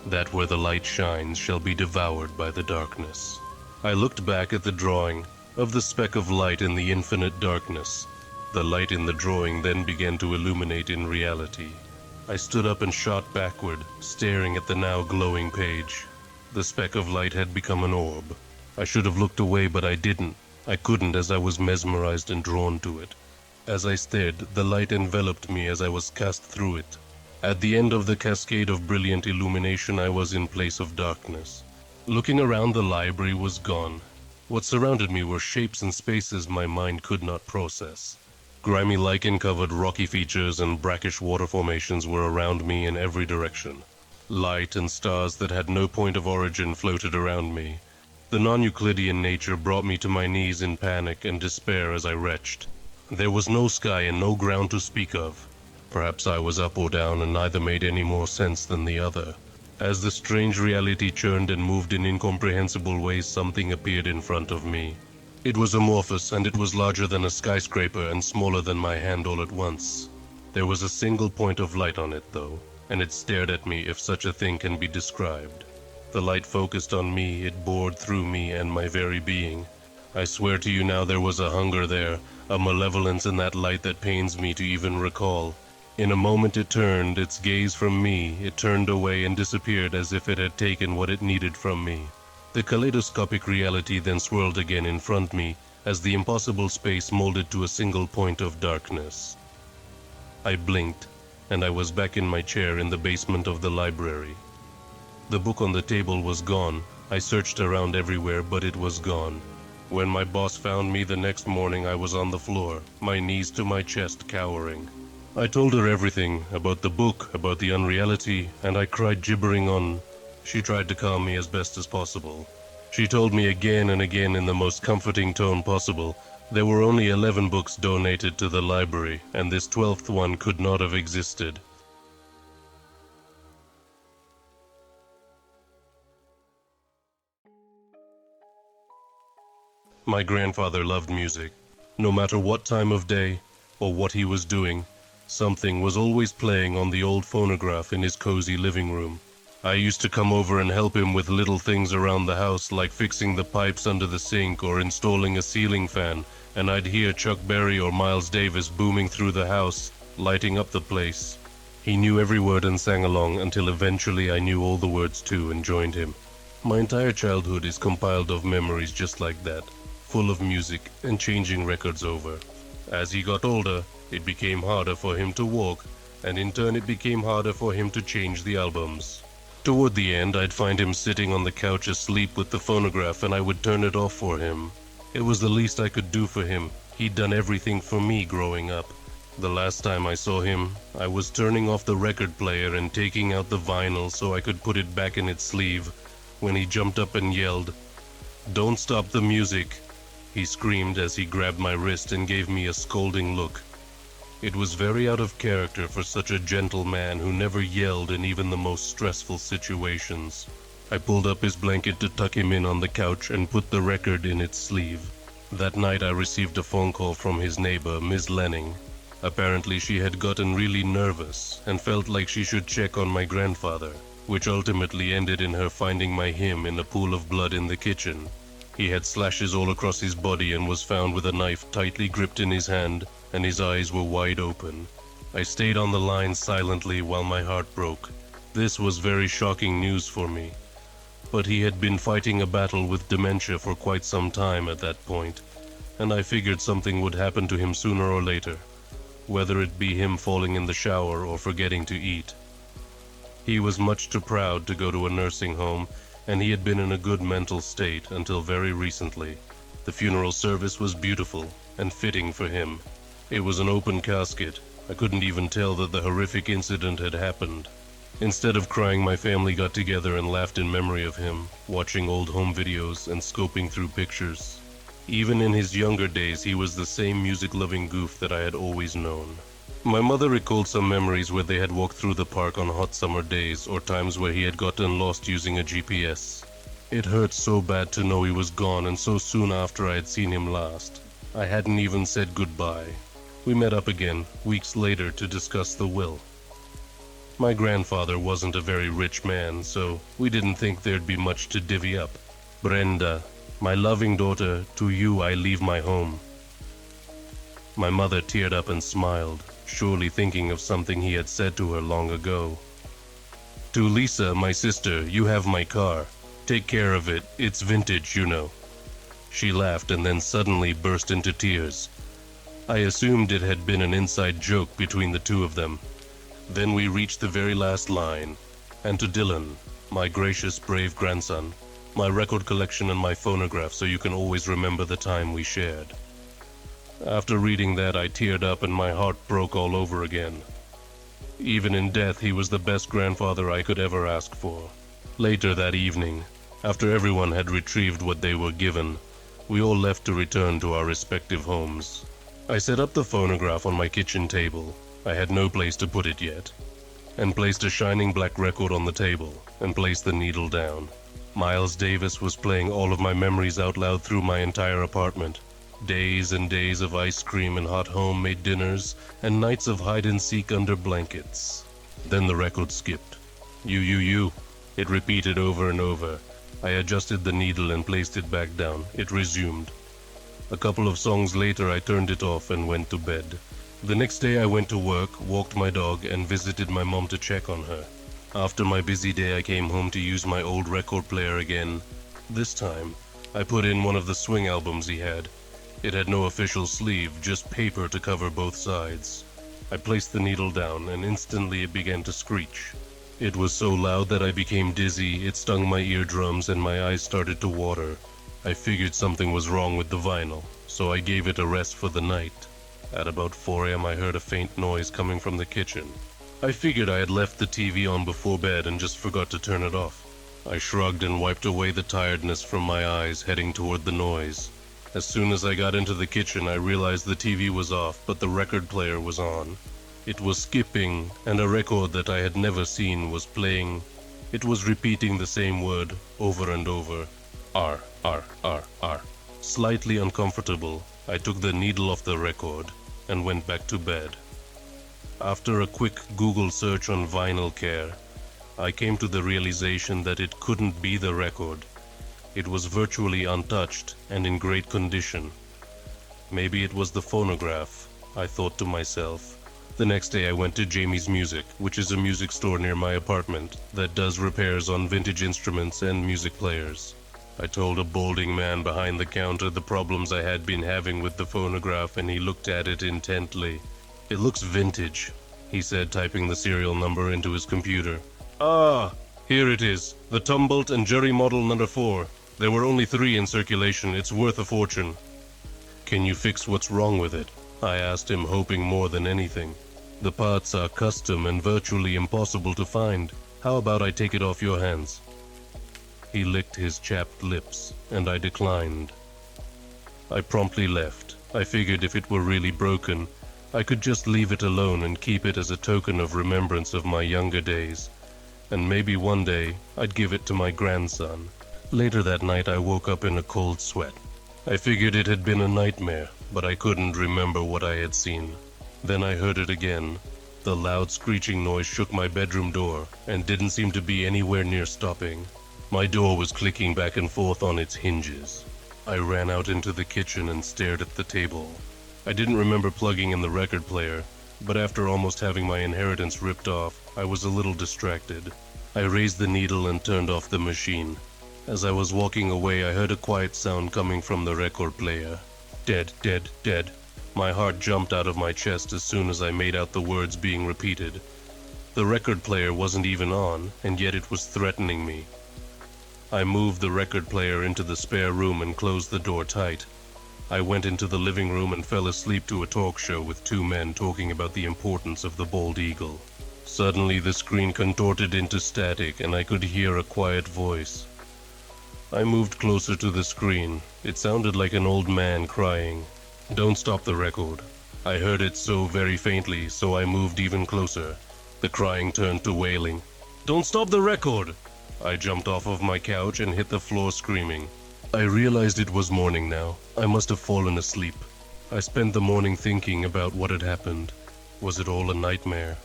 That where the light shines shall be devoured by the darkness. I looked back at the drawing of the speck of light in the infinite darkness. The light in the drawing then began to illuminate in reality. I stood up and shot backward, staring at the now glowing page. The speck of light had become an orb. I should have looked away, but I didn't. I couldn't, as I was mesmerized and drawn to it. As I stared, the light enveloped me as I was cast through it. At the end of the cascade of brilliant illumination, I was in place of darkness. Looking around, the library was gone. What surrounded me were shapes and spaces my mind could not process. Grimy lichen-covered rocky features and brackish water formations were around me in every direction. Light and stars that had no point of origin floated around me. The non-Euclidean nature brought me to my knees in panic and despair as I retched. There was no sky and no ground to speak of. Perhaps I was up or down, and neither made any more sense than the other. As the strange reality churned and moved in incomprehensible ways, something appeared in front of me. It was amorphous, and it was larger than a skyscraper and smaller than my hand all at once. There was a single point of light on it, though, and it stared at me, if such a thing can be described. The light focused on me, it bored through me and my very being. I swear to you now there was a hunger there, a malevolence in that light that pains me to even recall. In a moment it turned its gaze from me, it turned away and disappeared as if it had taken what it needed from me. The kaleidoscopic reality then swirled again in front of me as the impossible space molded to a single point of darkness. I blinked, and I was back in my chair in the basement of the library. The book on the table was gone. I searched around everywhere, but it was gone. When my boss found me the next morning, I was on the floor, my knees to my chest, cowering. I told her everything, about the book, about the unreality, and I cried, gibbering on. She tried to calm me as best as possible. She told me again and again in the most comforting tone possible, there were only 11 books donated to the library, and this 12th one could not have existed. My grandfather loved music. No matter what time of day or what he was doing, something was always playing on the old phonograph in his cozy living room. I used to come over and help him with little things around the house, like fixing the pipes under the sink or installing a ceiling fan, and I'd hear Chuck Berry or Miles Davis booming through the house, lighting up the place. He knew every word and sang along until eventually I knew all the words too and joined him. My entire childhood is compiled of memories just like that. full of music and changing records over. As he got older, it became harder for him to walk, and in turn it became harder for him to change the albums. Toward the end, I'd find him sitting on the couch asleep with the phonograph, and I would turn it off for him. It was the least I could do for him. He'd done everything for me growing up. The last time I saw him, I was turning off the record player and taking out the vinyl so I could put it back in its sleeve, when he jumped up and yelled, "Don't stop the music!" He screamed as he grabbed my wrist and gave me a scolding look. It was very out of character for such a gentle man who never yelled in even the most stressful situations. I pulled up his blanket to tuck him in on the couch and put the record in its sleeve. That night I received a phone call from his neighbor, Ms. Lenning. Apparently she had gotten really nervous and felt like she should check on my grandfather, which ultimately ended in her finding my hymn in a pool of blood in the kitchen. He had slashes all across his body and was found with a knife tightly gripped in his hand, and his eyes were wide open. I stayed on the line silently while my heart broke. This was very shocking news for me. But he had been fighting a battle with dementia for quite some time at that point, and I figured something would happen to him sooner or later, whether it be him falling in the shower or forgetting to eat. He was much too proud to go to a nursing home, and he had been in a good mental state until very recently. The funeral service was beautiful and fitting for him. It was an open casket. I couldn't even tell that the horrific incident had happened. Instead of crying, my family got together and laughed in memory of him, watching old home videos and scoping through pictures. Even in his younger days, he was the same music-loving goof that I had always known. My mother recalled some memories where they had walked through the park on hot summer days, or times where he had gotten lost using a GPS. It hurt so bad to know he was gone, and so soon after I had seen him last. I hadn't even said goodbye. We met up again, weeks later, to discuss the will. My grandfather wasn't a very rich man, so we didn't think there'd be much to divvy up. "Brenda, my loving daughter, to you I leave my home." My mother teared up and smiled, surely thinking of something he had said to her long ago. "To Lisa, my sister, you have my car. Take care of it, it's vintage, you know." She laughed and then suddenly burst into tears. I assumed it had been an inside joke between the two of them. Then we reached the very last line. "And to Dylan, my gracious, brave grandson, my record collection and my phonograph, so you can always remember the time we shared." After reading that, I teared up and my heart broke all over again. Even in death, he was the best grandfather I could ever ask for. Later that evening, after everyone had retrieved what they were given, we all left to return to our respective homes. I set up the phonograph on my kitchen table. I had no place to put it yet, and placed a shining black record on the table, and placed the needle down. Miles Davis was playing all of my memories out loud through my entire apartment. Days and days of ice cream and hot homemade dinners, and nights of hide-and-seek under blankets. Then the record skipped. You. It repeated over and over. I adjusted the needle and placed it back down. It resumed. A couple of songs later, I turned it off and went to bed. The next day I went to work, walked my dog, and visited my mom to check on her. After my busy day, I came home to use my old record player again. This time, I put in one of the swing albums he had. It had no official sleeve, just paper to cover both sides. I placed the needle down, and instantly it began to screech. It was so loud that I became dizzy, it stung my eardrums, and my eyes started to water. I figured something was wrong with the vinyl, so I gave it a rest for the night. At about 4 a.m. I heard a faint noise coming from the kitchen. I figured I had left the TV on before bed and just forgot to turn it off. I shrugged and wiped away the tiredness from my eyes, heading toward the noise. As soon as I got into the kitchen, I realized the TV was off, but the record player was on. It was skipping, and a record that I had never seen was playing. It was repeating the same word over and over. R, R, R, R. Slightly uncomfortable, I took the needle off the record and went back to bed. After a quick Google search on vinyl care, I came to the realization that it couldn't be the record. It was virtually untouched and in great condition. Maybe it was the phonograph, I thought to myself. The next day I went to Jamie's Music, which is a music store near my apartment that does repairs on vintage instruments and music players. I told a balding man behind the counter the problems I had been having with the phonograph, and he looked at it intently. "It looks vintage," he said, typing the serial number into his computer. "Ah, here it is. The Tumboldt and Jerry model number 4. There were only 3 in circulation. It's worth a fortune." "Can you fix what's wrong with it?" I asked him, hoping more than anything. "The parts are custom and virtually impossible to find. How about I take it off your hands?" He licked his chapped lips, and I declined. I promptly left. I figured if it were really broken, I could just leave it alone and keep it as a token of remembrance of my younger days, and maybe one day I'd give it to my grandson. Later that night I woke up in a cold sweat. I figured it had been a nightmare, but I couldn't remember what I had seen. Then I heard it again. The loud screeching noise shook my bedroom door and didn't seem to be anywhere near stopping. My door was clicking back and forth on its hinges. I ran out into the kitchen and stared at the table. I didn't remember plugging in the record player, but after almost having my inheritance ripped off, I was a little distracted. I raised the needle and turned off the machine. As I was walking away, I heard a quiet sound coming from the record player. "Dead, dead, dead." My heart jumped out of my chest as soon as I made out the words being repeated. The record player wasn't even on, and yet it was threatening me. I moved the record player into the spare room and closed the door tight. I went into the living room and fell asleep to a talk show with 2 men talking about the importance of the bald eagle. Suddenly the screen contorted into static and I could hear a quiet voice. I moved closer to the screen. It sounded like an old man crying. "Don't stop the record." I heard it so very faintly, so I moved even closer. The crying turned to wailing. "Don't stop the record!" I jumped off of my couch and hit the floor screaming. I realized it was morning now. I must have fallen asleep. I spent the morning thinking about what had happened. Was it all a nightmare?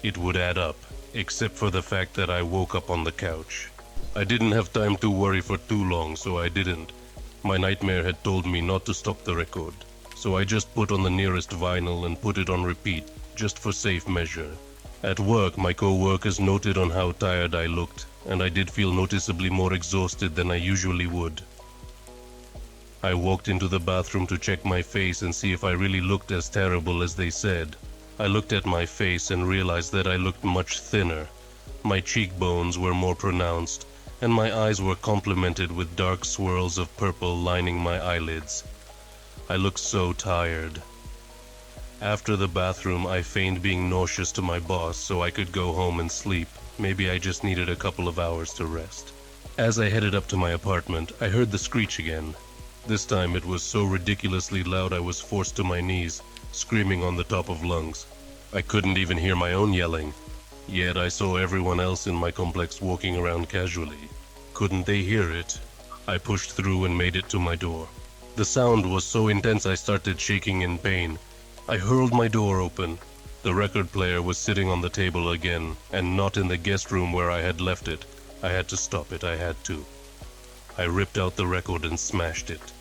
It would add up, except for the fact that I woke up on the couch. I didn't have time to worry for too long, so I didn't. My nightmare had told me not to stop the record, so I just put on the nearest vinyl and put it on repeat, just for safe measure. At work, my co-workers noted on how tired I looked, and I did feel noticeably more exhausted than I usually would. I walked into the bathroom to check my face and see if I really looked as terrible as they said. I looked at my face and realized that I looked much thinner. My cheekbones were more pronounced, and my eyes were complemented with dark swirls of purple lining my eyelids. I looked so tired. After the bathroom, I feigned being nauseous to my boss so I could go home and sleep. Maybe I just needed a couple of hours to rest. As I headed up to my apartment, I heard the screech again. This time it was so ridiculously loud I was forced to my knees, screaming on the top of lungs. I couldn't even hear my own yelling. Yet I saw everyone else in my complex walking around casually. Couldn't they hear it? I pushed through and made it to my door. The sound was so intense I started shaking in pain. I hurled my door open. The record player was sitting on the table again, and not in the guest room where I had left it. I had to stop it, I had to. I ripped out the record and smashed it.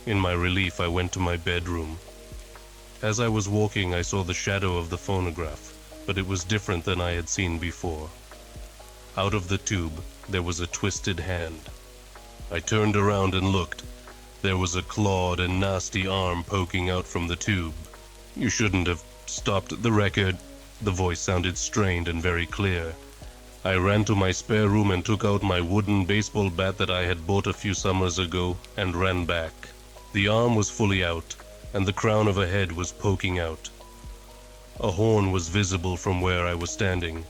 In my relief, I went to my bedroom. As I was walking, I saw the shadow of the phonograph, but it was different than I had seen before. Out of the tube, there was a twisted hand. I turned around and looked. There was a clawed and nasty arm poking out from the tube. "You shouldn't have stopped the record." The voice sounded strained and very clear. I ran to my spare room and took out my wooden baseball bat that I had bought a few summers ago and ran back. The arm was fully out, and the crown of a head was poking out. A horn was visible from where I was standing.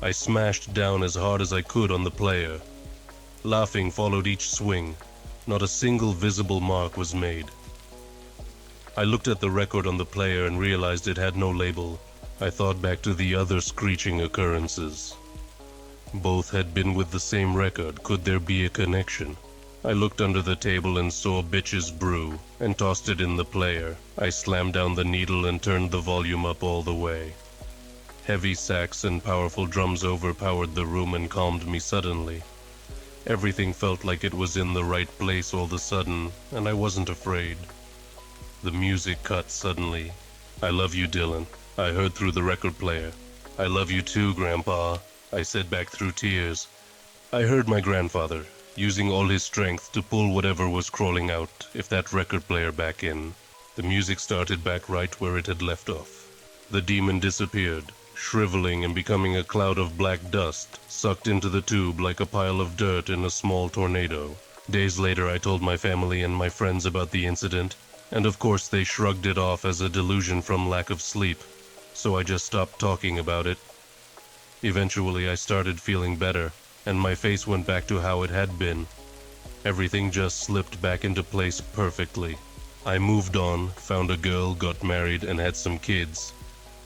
I smashed down as hard as I could on the player. Laughing followed each swing. Not a single visible mark was made. I looked at the record on the player and realized it had no label. I thought back to the other screeching occurrences. Both had been with the same record. Could there be a connection? I looked under the table and saw Bitch's Brew and tossed it in the player. I slammed down the needle and turned the volume up all the way. Heavy sax and powerful drums overpowered the room and calmed me suddenly. Everything felt like it was in the right place all of a sudden, and I wasn't afraid. The music cut suddenly. "I love you, Dylan," I heard through the record player. "I love you too, Grandpa," I said back through tears. I heard my grandfather. using all his strength to pull whatever was crawling out, if that record player back in. The music started back right where it had left off. The demon disappeared, shriveling and becoming a cloud of black dust, sucked into the tube like a pile of dirt in a small tornado. Days later, I told my family and my friends about the incident, and of course they shrugged it off as a delusion from lack of sleep, so I just stopped talking about it. Eventually, I started feeling better, and my face went back to how it had been. Everything just slipped back into place perfectly. I moved on, found a girl, got married, and had some kids.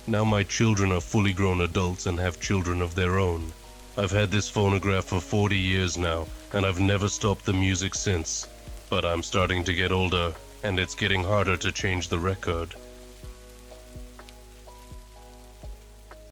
Now my children are fully grown adults and have children of their own. I've had this phonograph for 40 years now, and I've never stopped the music since. But I'm starting to get older, and it's getting harder to change the record.